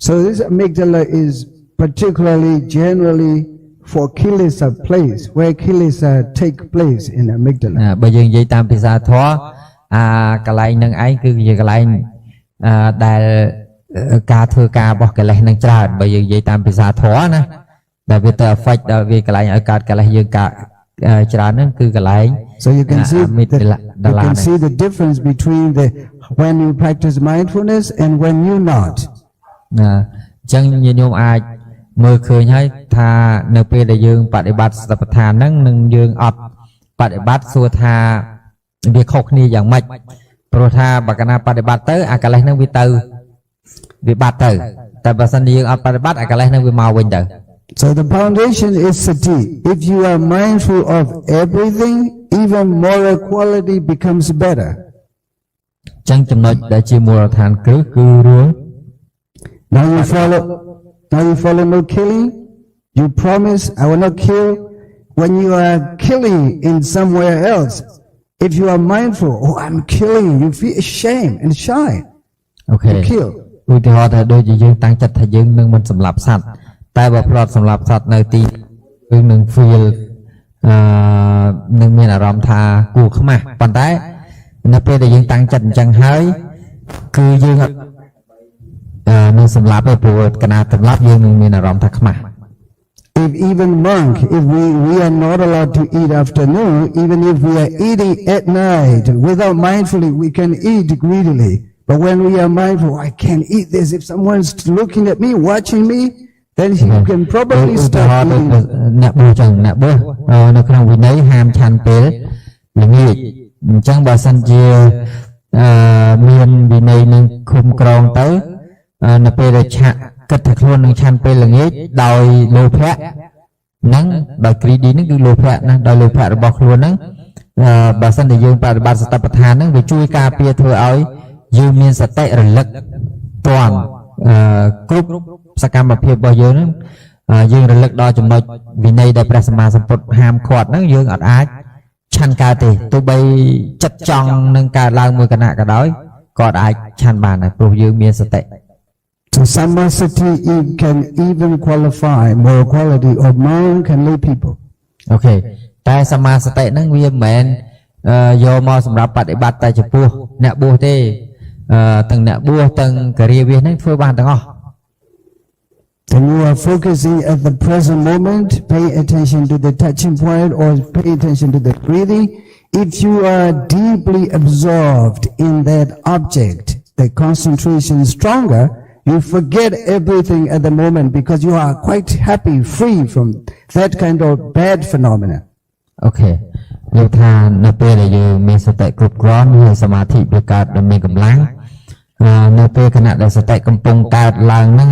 So this amygdala is particularly generally for kilesa place, where kilesa take place in amygdala. បើយើងនិយាយតាមភាសាធម៌កន្លែងហ្នឹងឯងគឺជាកន្លែងដែលការធ្វើការរបស់កិលេសនឹងច្រើនបើយើងនិយាយតាមភាសាធម៌ណាដែលវាទៅ affect ដល់វាកន្លែងឲ្យកើតកិលេសយើងកើតច្រើនហ្នឹងគឺកន្លែង So you can see the difference between when you practice mindfulness and when you not. អញ្ចឹងញាតិញោមអាចមើលឃើញហើយថានៅពេលដែលយើងបដិបត្តិសតិប្បដ្ឋានហ្នឹងនឹងយើងអត់បដិបត្តិសួរថាវាខុសគ្នាយ៉ាងម៉េចព្រោះថាបើកាលណាបដិបត្តិទៅអាកិលេសហ្នឹងវាទៅវាបាត់ទៅតែបើសិនយើងអត់បដិបត្តិអាកិលេសហ្នឹងវាមកវិញទៅ So the foundation is sati. If you are mindful of everything, even moral quality becomes better. ចឹងចំណុចដែលជាមូលដ្ឋានគ្រឹះគឺរឿង Now you follow no killing. You promise I will not kill. When you are killing in somewhere else, if you are mindful, oh I'm killing, you feel ashamed and shy. Okay. You kill. ឧទាហរណ៍ថាដូចជាយើងតាំងចិត្តថាយើងនឹងមិនសម្លាប់សត្វតែបើផ្លត់សម្លាប់សត្វនៅទីគឺនឹង feel នឹងមានអារម្មណ៍ថាគួរខ្មាស់ប៉ុន្តែនៅពេលដែលយើងតាំងចិត្តអញ្ចឹងហើយគឺយើងនឹងសម្លាប់ឯព្រោះកណាសម្លាប់យើងនឹងមានអារម្មណ៍ថាខ្មាស់ If even monk, if we are not allowed to eat afternoon, even if we are eating at night, without mindfully, we can eat greedily. But when we are mindful, I can't eat this. If someone's looking at me, watching me, then you can probably start eating. អ្នកបួសចឹងអ្នកបួសនៅក្នុងវិន័យហាមឆាន់ពេលល្ងាចអញ្ចឹងបើសិនជាមានវិន័យនឹងឃុំក្រងទៅនៅពេលដែលឆាក់គិតថាខ្លួននឹងឆាន់ពេលល្ងាចដោយលោភៈហ្នឹងដោយ greedy ហ្នឹងគឺលោភៈណាដោយលោភៈរបស់ខ្លួនហ្នឹងបើសិនជាយើងបប្រតិបត្តិសតិប្បដ្ឋានហ្នឹងវាជួយការពារធ្វើឲ្យយើងមានសតិរលឹកទាន់គ្រប់សកម្មភាពរបស់យើងហ្នឹងយើងរលឹកដល់ចំណុចវិន័យដែលព្រះសម្មាសម្ពុទ្ធហាមឃាត់ហ្នឹងយើងអត់អាចឆាន់កើតទេទោះបីចិត្តចង់នឹងកើតឡើងមួយគណៈក៏ដោយក៏អាចឆាន់បានដែរព្រោះយើងមានសតិ So sammasati can even qualify moral quality of monk and lay people. អូខេតែសមាសតិហ្នឹងវាមិនមែនយកមកសម្រាប់បដិបត្តិតែចំពោះអ្នកបួសទេទាំងអ្នកបួសទាំងការិយាវាសហ្នឹងធ្វើបានទាំងអស់ Then you are focusing at the present moment, pay attention to the touching point or pay attention to the breathing. If you are deeply absorbed in that object, the concentration is stronger, you forget everything at the moment because you are quite happy, free from that kind of bad phenomena. អូខេលោកថានៅពេលដែលយើងមានសតិគ្រប់គ្រាន់ហើយសមាធិវាកើតដោយមានកម្លាំងនៅពេលខណៈដែលសតិកំពុងកើតឡើងហ្នឹង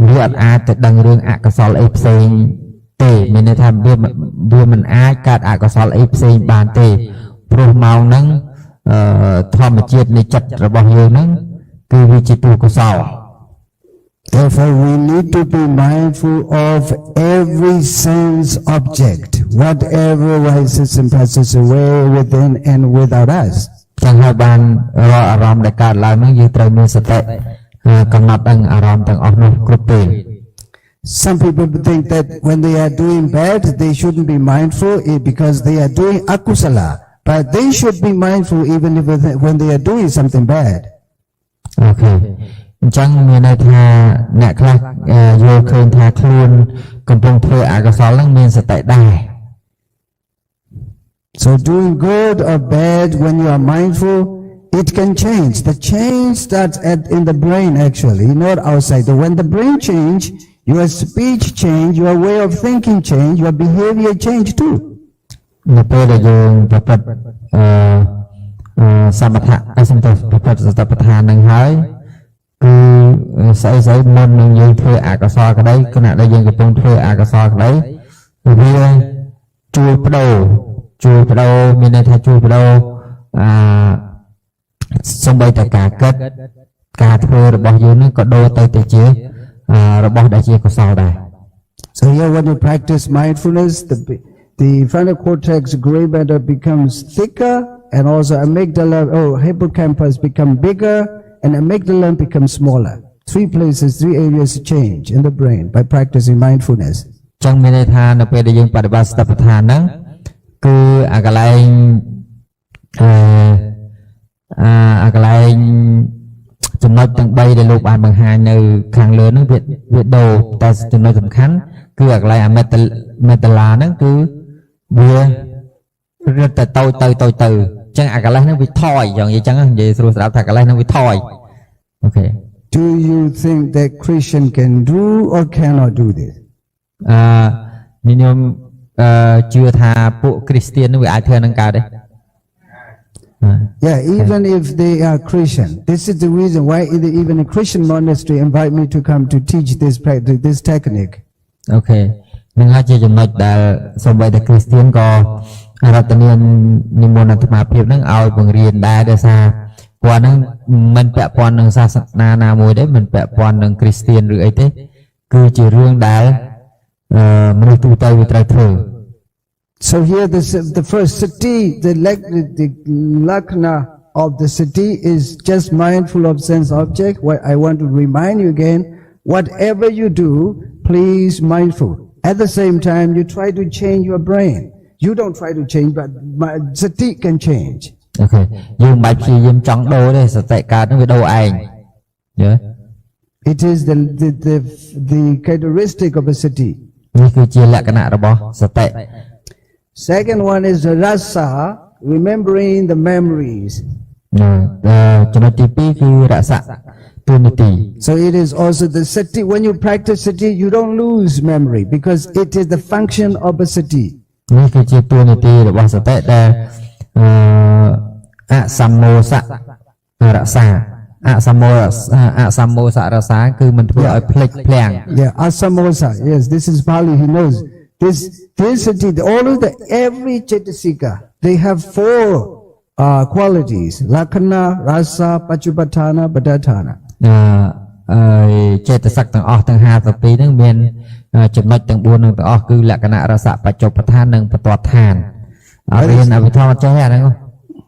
វាអត់អាចទៅដឹងរឿងអកុសលអីផ្សេងទេមានន័យថាវាមិនអាចកើតអកុសលអីផ្សេងបានទេព្រោះម៉ោងហ្នឹងធម្មជាតិនៃចិត្តរបស់យើងហ្នឹងគឺវាជាទុកុសល Therefore, we need to be mindful of every sense object, whatever rises and passes away within and without us. ចឹងហើយបានរាល់អារម្មណ៍ដែលកើតឡើងហ្នឹងយើងត្រូវមានសតិកំណត់ដឹងអារម្មណ៍ទាំងអស់នោះគ្រប់ពេល Some people think that when they are doing bad, they shouldn't be mindful because they are doing akusala. But they should be mindful even if when they are doing something bad. អូខេអញ្ចឹងមានន័យថាអ្នកខ្លះយល់ឃើញថាខ្លួនកំពុងធ្វើអកុសលហ្នឹងមានសតិដែរ So doing good or bad when you are mindful, it can change. The change starts in the brain actually, not outside. So when the brain change, your speech change, your way of thinking change, your behavior change too. នៅពេលដែលយើងប្រព្រឹត្តសមថៈសំទៅប្រព្រឹត្តសតិប្បដ្ឋាននឹងហើយគឺស្អីមុននឹងយើងធ្វើអកុសលក្តីគណៈដែលយើងកំពុងធ្វើអកុសលក្តីវាជួលបដូរមានន័យថាជួលបដូរសំបីតែការគិតការធ្វើរបស់យើងនឹងក៏ដូរទៅជារបស់ដែលជាកុសលដែរ So here when you practice mindfulness, the frontal cortex gray matter becomes thicker and also amygdala hippocampus become bigger and amygdala becomes smaller. 3 areas change in the brain by practicing mindfulness. ចឹងមានន័យថានៅពេលដែលយើងបដិបត្តិសតិប្បដ្ឋានហ្នឹងគឺអាកន្លែងចំណុចទាំង3ដែលលោកបានបង្ហាញនៅខាងលើហ្នឹងវាដូរតែចំណុចសំខាន់គឺអាកន្លែងអាមេតាឡាហ្នឹងគឺវារត់ទៅទៅចឹងអាកន្លែងហ្នឹងវាថយយ៉ាងនិយាយចឹងនិយាយស្រួលស្ដាប់ថាកន្លែងហ្នឹងវាថយអូខេ Do you think that Christian can do or cannot do this? ខ្ញុំជឿថាពួកគ្រីស្ទាននឹងវាអាចធ្វើនឹងកើតទេ Yeah, even if they are Christian. This is the reason why even a Christian monastery invite me to come to teach this technique. អូខេនឹងហើយជាចំណុចដែលសូម្បីតែគ្រីស្ទានក៏រដ្ឋនានិមន្តអាត្មាភាពនឹងឲ្យបង្រៀនដែរដោយសារគាត់នឹងមិនពាក់ព័ន្ធនឹងសាសនាណាមួយទេមិនពាក់ព័ន្ធនឹងគ្រីស្ទានឬអីទេគឺជារឿងដែលមនុស្សទូទៅវាត្រូវធ្វើ So here the first sati, the lakna of the sati is just mindful of sense object. What I want to remind you again, whatever you do, please mindful. At the same time, you try to change your brain. You don't try to change, but sati can change. Okay. យើងមិនបាច់ព្យាយាមចង់ដូរទេសតិកើតនឹងវាដូរឯង It is the characteristic of a sati. នេះគឺជាលក្ខណៈរបស់សតិ Second one is rasa, remembering the memories. ចំណុចទី2គឺរស័កទូនីតិ So it is also the sati. When you practice sati, you don't lose memory because it is the function of a sati. នេះគឺជាទូនីតិរបស់សតិដែលអសមោសៈរក្សាអសមោសៈរក្សាគឺមិនធ្វើឲ្យភ្លេចភ្លាំង Yeah, asamosa. Yes, this is Pali. He knows this sati. Every cetasika, they have 4 qualities: lakkhana, rasa, pachupatthana, padatthana. ចេតសិកទាំងអស់ទាំង52ហ្នឹងមានចំណុចទាំង4ហ្នឹងទាំងអស់គឺលក្ខណៈរស័កបច្ចុប្បន្នឋាននិងបទាត់ឋានរៀនអភិធម្មចេះអាហ្នឹង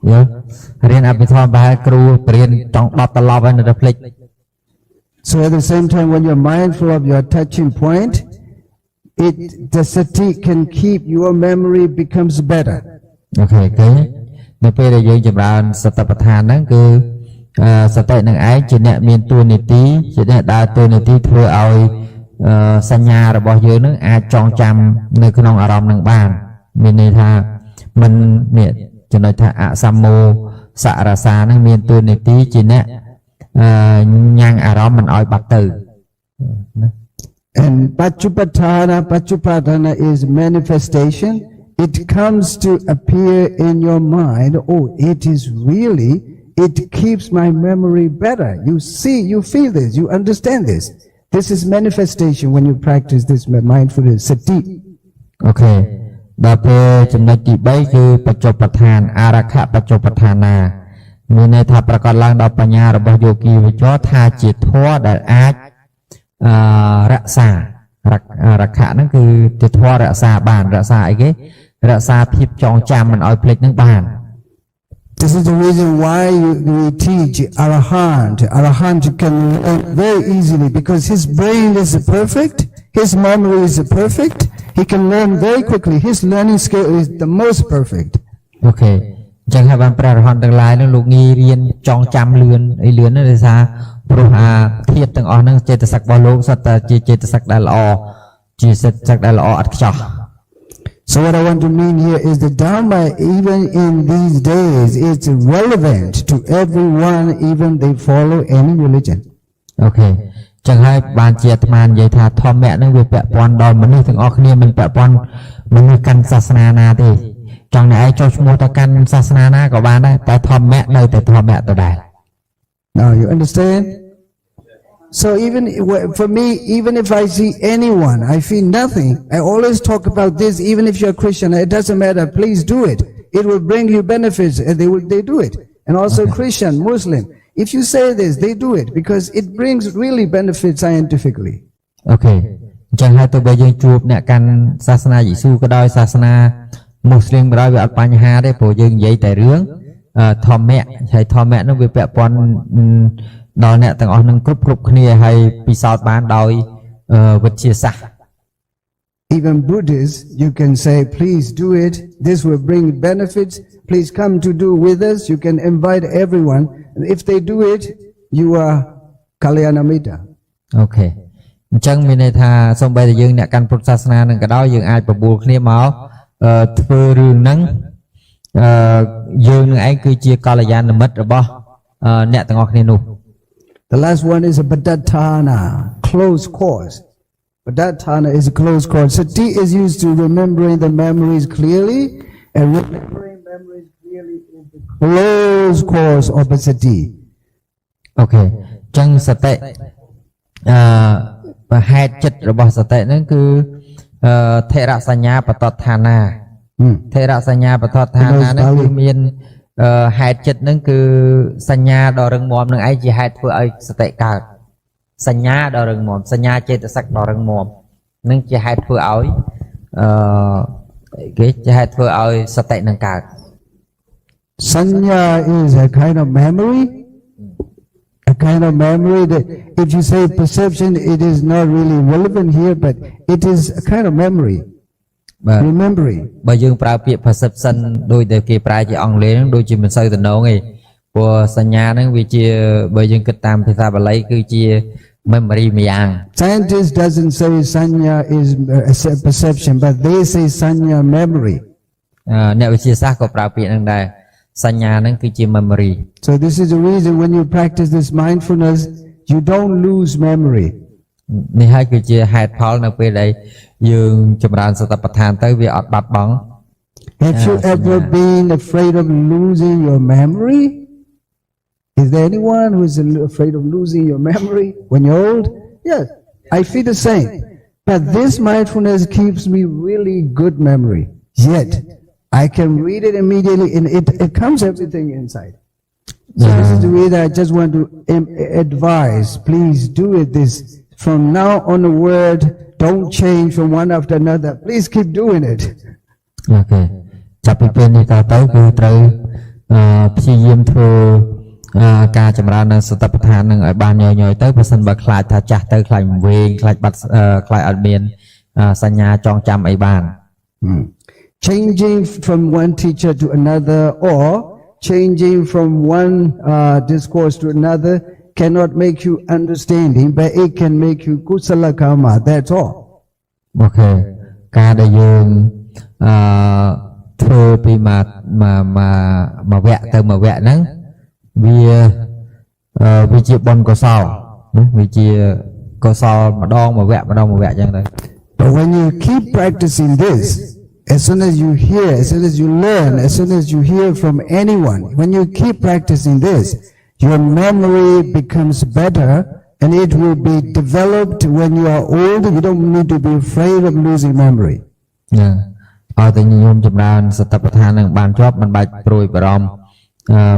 យល់រៀនអភិធម្មបែរគ្រូបរៀនចង់ដុតត្រឡប់ហើយនៅតែភ្លេច So at the same time, when you're mindful of your touching point, the sati can keep your memory becomes better. អូខេឃើញនៅពេលដែលយើងចម្រើនសតិប្បដ្ឋានហ្នឹងគឺសតិនឹងឯងជាអ្នកមានតួនាទីជាអ្នកដើរតួនាទីធ្វើឲ្យសញ្ញារបស់យើងនឹងអាចចងចាំនៅក្នុងអារម្មណ៍នឹងបានមានន័យថាមិននេះចំណុចថាអសមោសរសានឹងមានតួនាទីជាអ្នក ញ៉ាំងអារម្មណ៍មិនឲ្យបាត់ទៅ And Pachupadana is manifestation. It comes to appear in your mind. Oh, it keeps my memory better. You see, you feel this, you understand this. This is manifestation when you practice this mindfulness, sati. អូខេដល់ពេលចំណុចទី3គឺបច្ចុប្បន្នឋានអារខៈបច្ចុប្បន្នឋានាមានន័យថាប្រកបឡើងដោយបញ្ញារបស់យោគីវិចរថាជាធម៌ដែលអាចរក្សារខៈហ្នឹងគឺជាធម៌រក្សាបានរក្សាអីគេរក្សាភាពចងចាំមិនឲ្យភ្លេចនឹងបាន This is the reason why we teach Arahant. Arahant can learn very easily because his brain is perfect, his memory is perfect, he can learn very quickly. His learning skill is the most perfect. អូខេអញ្ចឹងហើយបានព្រះរហន្តទាំងឡាយនឹងលោកងាយរៀនចងចាំលឿនអីលឿនហ្នឹងដោយសារព្រោះអាធាតុទាំងអស់ហ្នឹងចេតសិករបស់លោកសុទ្ធតែជាចេតសិកដែលល្អជាចេតសិកដែលល្អឥតខ្ចោះ So what I want to mean here is the Dharma, even in these days, it's relevant to everyone, even they follow any religion. អូខេចឹងហើយបានជាអាត្មានិយាយថាធម្មៈហ្នឹងវាពាក់ព័ន្ធដល់មនុស្សទាំងអស់គ្នាមិនពាក់ព័ន្ធមនុស្សកាន់សាសនាណាទេចង់តែឯងចុះឈ្មោះទៅកាន់សាសនាណាក៏បានដែរតែធម្មៈនៅតែធម្មៈដដែល Now you understand? So even for me, even if I see anyone, I feel nothing. I always talk about this, even if you're a Christian, it doesn't matter. Please do it. It will bring you benefits, and they do it. And also Christian, Muslim. If you say this, they do it because it brings really benefits scientifically. អូខេអញ្ចឹងហើយទោះបីយើងជួបអ្នកកាន់សាសនាយេស៊ូក៏ដោយសាសនាមូស្លីមក៏ដោយវាអត់បញ្ហាទេព្រោះយើងនិយាយតែរឿងធម្មៈហើយធម្មៈនោះវាពាក់ព័ន្ធដល់អ្នកទាំងអស់នឹងគ្រប់គ្នាហើយពិសោធន៍បានដោយវិទ្យាសាស្ត្រ Even Buddhists, you can say, please do it. This will bring benefits. Please come to do with us. You can invite everyone. And if they do it, you are Kalyanamitta. អូខេអញ្ចឹងមានន័យថាសូម្បីតែយើងអ្នកកាន់ពុទ្ធសាសនានឹងក៏ដោយយើងអាចបបួលគ្នាមកធ្វើរឿងហ្នឹងយើងនឹងឯងគឺជាកល្យាណមិត្តរបស់អ្នកទាំងអស់គ្នានោះ The last one is a Padatthana, close course. Padatthana is a close course. Sati is used to remembering the memories clearly, and remembering memories clearly is the close course of a sati. អូខេអញ្ចឹងសតិប្រហែលចិត្តរបស់សតិហ្នឹងគឺថេរសញ្ញាបតដ្ឋានាថេរសញ្ញាបតដ្ឋានាហ្នឹងគឺមានហេតុចិត្តហ្នឹងគឺសញ្ញាដ៏រឹងមាំនឹងឯងជាហេតុធ្វើឲ្យសតិកើតសញ្ញាដ៏រឹងមាំសញ្ញាចេតសិកដ៏រឹងមាំនឹងជាហេតុធ្វើឲ្យគេជាហេតុធ្វើឲ្យសតិនឹងកើត Sanya is a kind of memory. A kind of memory that if you say perception, it is not really relevant here, but it is a kind of memory. Remembering. បើយើងប្រើពាក្យ perception ដូចដែលគេប្រើជាអង់គ្លេសហ្នឹងដូចជាមិនសូវតំណងទេព្រោះសញ្ញាហ្នឹងវាជាបើយើងគិតតាមភាសាបាលីគឺជា memory ម្យ៉ាង Scientists doesn't say sanya is a perception, but they say sanya memory. អ្នកវិទ្យាសាស្ត្រក៏ប្រើពាក្យហ្នឹងដែរសញ្ញាហ្នឹងគឺជា memory. So this is the reason when you practice this mindfulness, you don't lose memory. នេះហើយគឺជាហេតុផលនៅពេលដែលយើងចម្រើនសតិប្បដ្ឋានទៅវាអត់បាត់បង់ Have you ever been afraid of losing your memory? Is there anyone who is afraid of losing your memory when you're old? Yes, I feel the same. But this mindfulness keeps me really good memory. Yet, I can read it immediately and it comes everything inside. So this is the way that I just want to advise. Please do it this. From now on the word, don't change from one after another. Please keep doing it. អូខេចាប់ពីពេលនេះតទៅគឺត្រូវព្យាយាមធ្វើការចម្រើននៅសតិប្បដ្ឋាននឹងឲ្យបានញយទៅបើសិនបើខ្លាចថាចាស់ទៅខ្លាចវែងខ្លាចបាត់ខ្លាចអត់មានសញ្ញាចងចាំអីបាន Changing from one teacher to another or changing from one discourse to another cannot make you understanding, but it can make you kusala karma. That's all. អូខេការដែលយើងធ្វើពីមួយវគ្គទៅមួយវគ្គហ្នឹងវា វាជាបុណ្យកុសលណាវាជាកុសលម្ដងមួយវគ្គចឹងទៅ But when you keep practicing this, as soon as you hear, as soon as you learn, as soon as you hear from anyone, when you keep practicing this, your memory becomes better and it will be developed when you are old. You don't need to be afraid of losing memory. ណាឲ្យតែញោមចម្រើនសតិប្បដ្ឋាននឹងបានជាប់មិនបាច់ព្រួយបារម្ភ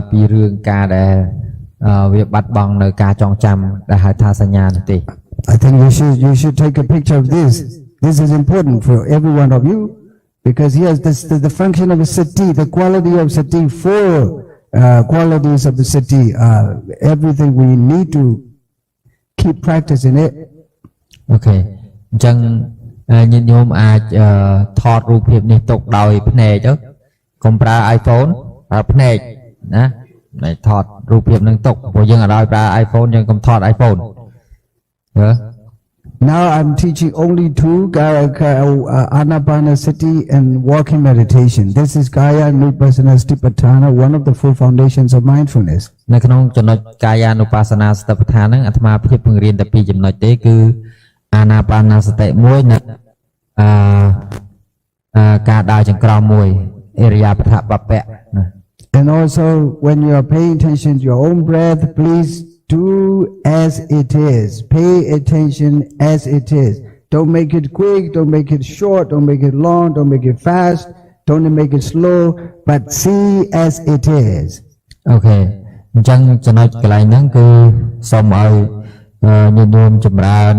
ពីរឿងការដែលវាបាត់បង់នៅការចងចាំដែលហៅថាសញ្ញានោះទេ I think you should take a picture of this. This is important for every one of you because yes, this the function of a sati, the quality of sati, four qualities of the sati are everything we need to keep practicing it. អូខេអញ្ចឹងញាតិញោមអាចថតរូបភាពនេះទុកដោយភ្នែកទៅកុំប្រើ iPhone ប្រើភ្នែកណាតែថតរូបភាពនឹងទុកព្រោះយើងអត់ឲ្យប្រើ iPhone យើងកុំថត iPhone ហ៎ Now I'm teaching only two Anapanasati and walking meditation. This is Kaya Nupassana Satipatthana, one of the four foundations of mindfulness. នៅក្នុងចំណុចកាយានុបស្សនាសតិប្បដ្ឋានហ្នឹងអាត្មាភាពពង្រៀនតែពីរចំណុចទេគឺអាណាបានសតិមួយនិងការដើរចង្ក្រមមួយអិរិយាបថបពៈណា And also when you are paying attention to your own breath, please do as it is. Pay attention as it is. Don't make it quick, don't make it short, don't make it long, don't make it fast, don't make it slow, but see as it is. អូខេអញ្ចឹងចំណុចកន្លែងហ្នឹងគឺសូមឲ្យញាតិញោមចម្រើន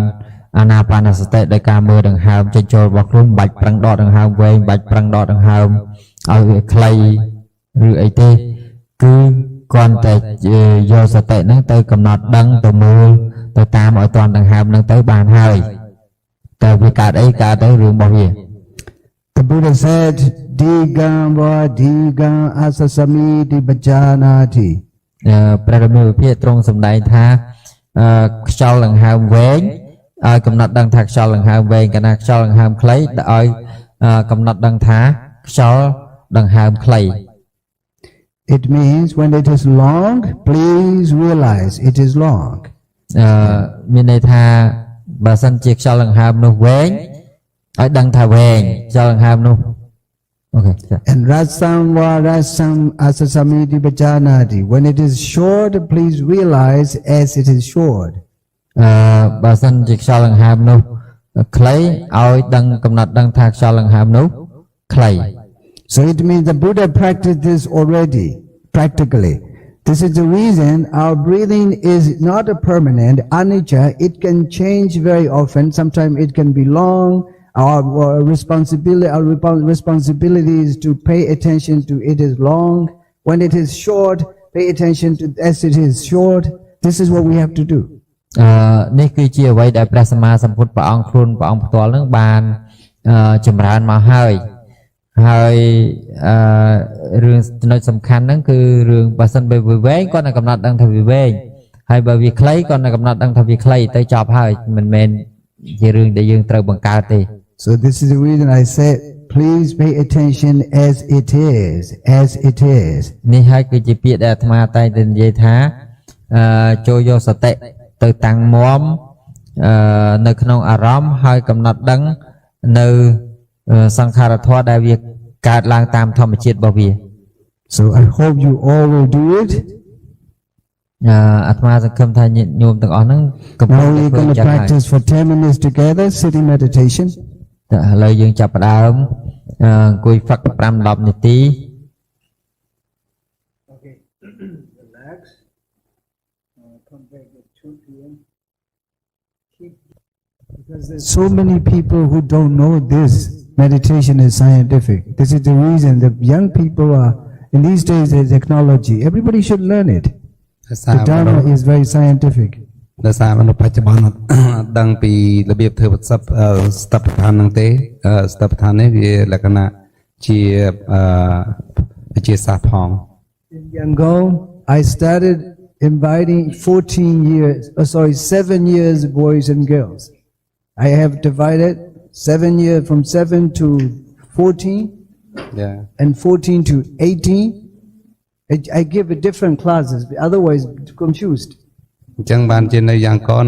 អាណាបានសតិដោយការមើលដង្ហើមចេញចូលរបស់ខ្លួនមិនបាច់ប្រឹងដកដង្ហើមវែងមិនបាច់ប្រឹងដកដង្ហើមឲ្យវាខ្លីឬអីទេគឺគ្រាន់តែយកសតិហ្នឹងទៅកំណត់ដឹងទៅមើលទៅតាមឲ្យតាន់ដង្ហើមហ្នឹងទៅបានហើយតែវាកើតអីកើតទៅរឿងរបស់វា The Buddha said, Digam va digam asasami dibajanati. ព្រះរាមាវិភាកទ្រង់សម្ដែងថាខ្យល់ដង្ហើមវែងឲ្យកំណត់ដឹងថាខ្យល់ដង្ហើមវែងកាលណាខ្យល់ដង្ហើមខ្លីឲ្យកំណត់ដឹងថាខ្យល់ដង្ហើមខ្លី It means when it is long, please realize it is long. មានន័យថាបើសិនជាខ្យល់ដង្ហើមនោះវែងឲ្យដឹងថាវែងខ្យល់ដង្ហើមនោះអូខេ And rasam va rasam asasami dibajanati. When it is short, please realize as it is short. បើសិនជាខ្យល់ដង្ហើមនោះខ្លីឲ្យដឹងកំណត់ដឹងថាខ្យល់ដង្ហើមនោះខ្លី So it means the Buddha practiced this already, practically. This is the reason our breathing is not a permanent, anicca. It can change very often. Sometimes it can be long. Our responsibility is to pay attention to it is long. When it is short, pay attention to as it is short. This is what we have to do. នេះគឺជាអ្វីដែលព្រះសម្មាសម្ពុទ្ធព្រះអង្គខ្លួនព្រះអង្គផ្ទាល់នឹងបានចម្រើនមកហើយរឿងចំណុចសំខាន់ហ្នឹងគឺរឿងបើសិនបើវាវែងគាត់នឹងកំណត់ដឹងថាវាវែងហើយបើវាខ្លីគាត់នឹងកំណត់ដឹងថាវាខ្លីទៅចប់ហើយមិនមែនជារឿងដែលយើងត្រូវបង្កើតទេ So this is the reason I said please pay attention as it is នេះហើយគឺជាពាក្យដែលអាត្មាតែងតែនិយាយថាចូលយកសតិទៅតាំងមាំនៅក្នុងអារម្មណ៍ហើយកំណត់ដឹងនៅសង្ខារធម៌ដែលវាកើតឡើងតាមធម្មជាតិរបស់វា So I hope you all will do it. អាត្មាសង្ឃឹមថាញាតិញោមទាំងអស់ហ្នឹងកំពុង Now we're going to practice for 10 minutes together sitting meditation. តែឥឡូវយើងចាប់ផ្ដើមអង្គុយហ្វឹក 5-10 នាទី Okay. Relax. Come back at 2 p.m. Because there's so many people who don't know this meditation is scientific. This is the reason that young people are in these days there's technology. Everybody should learn it. The Dharma is very scientific. ដោយសារមនុស្សបច្ចុប្បន្នដឹងពីរបៀបធ្វើស្តបដ្ឋានហ្នឹងទេស្តបដ្ឋាននេះវាលក្ខណៈជាវិទ្យាសាស្ត្រផង In Yangon, I started inviting 7 years boys and girls. I have divided 7 years from 7 to 14 and 14 to 18. I give different classes, otherwise confused. អញ្ចឹងបានជានៅយ៉ាងកន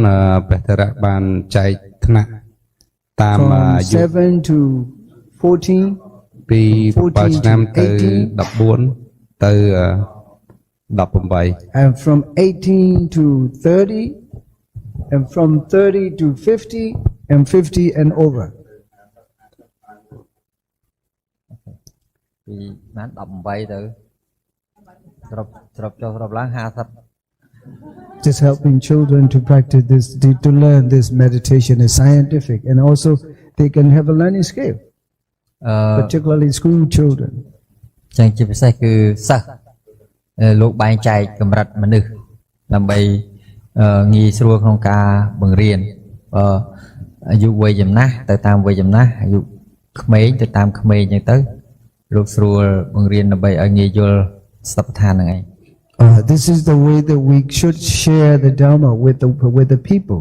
ព្រះតរៈបានចែកថ្នាក់តាមអា from យុ 7 to 14, ពី7ឆ្នាំទៅ14ទៅ18 and from 18 to 30, and from 30 to 50, and 50 and over. ពីបាន18ទៅស្របចុះស្របឡើង50 Just helping children to practice this, to learn this meditation is scientific, and also they can have a learning scale, អឺ particularly school children. ចឹងជាពិសេសគឺសិស្សលោកបែងចែកកម្រិតមនុស្សដើម្បីងាយស្រួលក្នុងការបង្រៀនអាយុវ័យចំណាស់ទៅតាមវ័យចំណាស់អាយុក្មេងទៅតាមក្មេងចឹងទៅលោកស្រួលបង្រៀនដើម្បីឲ្យងាយយល់ស្ថាបដ្ឋានហ្នឹងឯង This is the way that we should share the Dharma with the people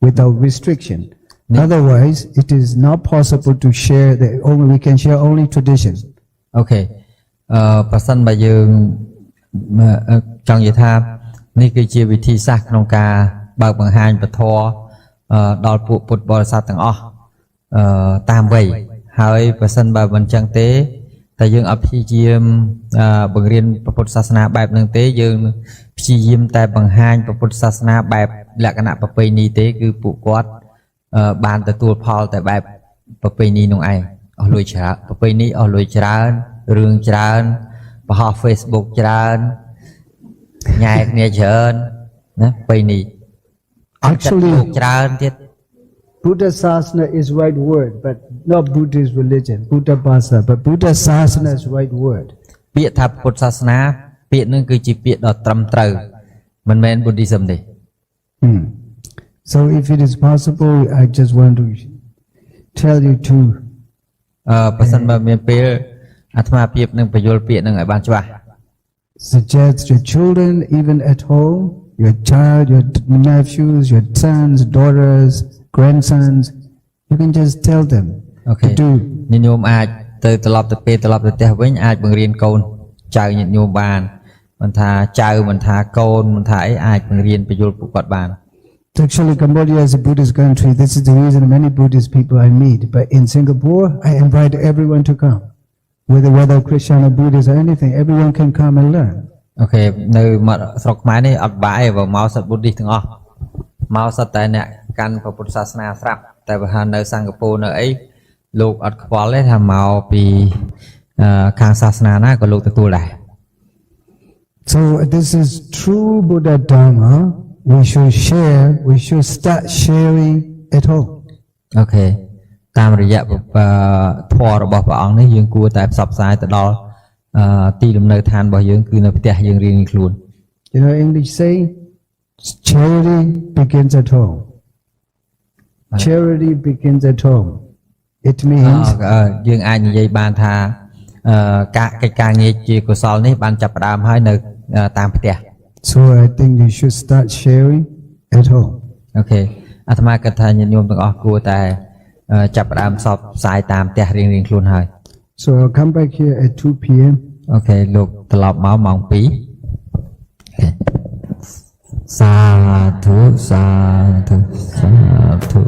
without restriction. Otherwise, it is not possible to share. We can share only tradition. អូខេប្រសិនបើយើងចង់និយាយថានេះគឺជាវិធីសាស្ត្រក្នុងការបើកបង្ហាញពធដល់ពួកពុទ្ធបរិស័ទទាំងអស់តាមវ័យហើយប្រសិនបើមិនចឹងទេតែយើងអត់ព្យាយាមបង្រៀនពុទ្ធសាសនាបែបហ្នឹងទេយើងព្យាយាមតែបង្ហាញពុទ្ធសាសនាបែបលក្ខណៈប្រពៃណីទេគឺពួកគាត់បានទទួលផលតែបែបប្រពៃណីនោះឯងអស់លុយច្រើនប្រពៃណីអស់លុយច្រើនរឿងច្រើនបង្ហោះ Facebook ច្រើនញ៉ែគ្នាច្រើនណាប្រពៃណីអត់ចិត្តលោកច្រើនទៀត Buddha Sasana is right word, but not Buddhist religion. Buddha Bhasa, but Buddha Sasana is right word. ពាក្យថាពុទ្ធសាសនាពាក្យនឹងគឺជាពាក្យដ៏ត្រឹមត្រូវមិនមែន Buddhism ទេ So if it is possible, I just want to tell you to បើសិនបើមានពេលអាត្មាភាពនឹងបញ្យល់ពាក្យនឹងឲ្យបានច្បាស់ suggest your children, even at home, your child, your nephews, your sons, daughters, grandsons, you can just tell them អូខេ to do. ញាតិញោមអាចទៅត្រឡប់ទៅពេលត្រឡប់ទៅផ្ទះវិញអាចបង្រៀនកូនចៅញាតិញោមបានមិនថាចៅមិនថាកូនមិនថាអីអាចបង្រៀនបញ្យល់ពួកគាត់បាន Actually, Cambodia is a Buddhist country. This is the reason many Buddhist people I meet. But in Singapore, I invite everyone to come. Whether Christian or Buddhist or anything, everyone can come and learn. អូខេនៅមកស្រុកខ្មែរនេះអត់បាយបើមកសិត Buddhist ទាំងអស់មកសិតតែអ្នកកាន់ពុទ្ធសាសនាស្រាប់តែបើថានៅសិង្ហបុរីនៅអីលោកអត់ខ្វល់ទេថាមកពីខាងសាសនាណាក៏លោកទទួលដែរ So this is true Buddha Dharma. We should start sharing at home. អូខេតាមរយៈធម៌របស់ព្រះអង្គនេះយើងគួរតែផ្សព្វផ្សាយទៅដល់ទីលំនៅឋានរបស់យើងគឺនៅផ្ទះយើងរៀងៗខ្លួន You know English say charity begins at home. Charity begins at home. It means យើងអាចនិយាយបានថាកិច្ចការងារជាកុសលនេះបានចាប់ផ្ដើមហើយនៅតាមផ្ទះ So I think you should start sharing at home. អូខេអាត្មាគិតថាញាតិញោមទាំងអស់គួរតែចាប់ផ្ដើមផ្សព្វផ្សាយតាមផ្ទះរៀងៗខ្លួនហើយ So I'll come back here at 2 p.m. អូខេលោកត្រឡប់មកម៉ោង 2 សាធុសាធុសាធុ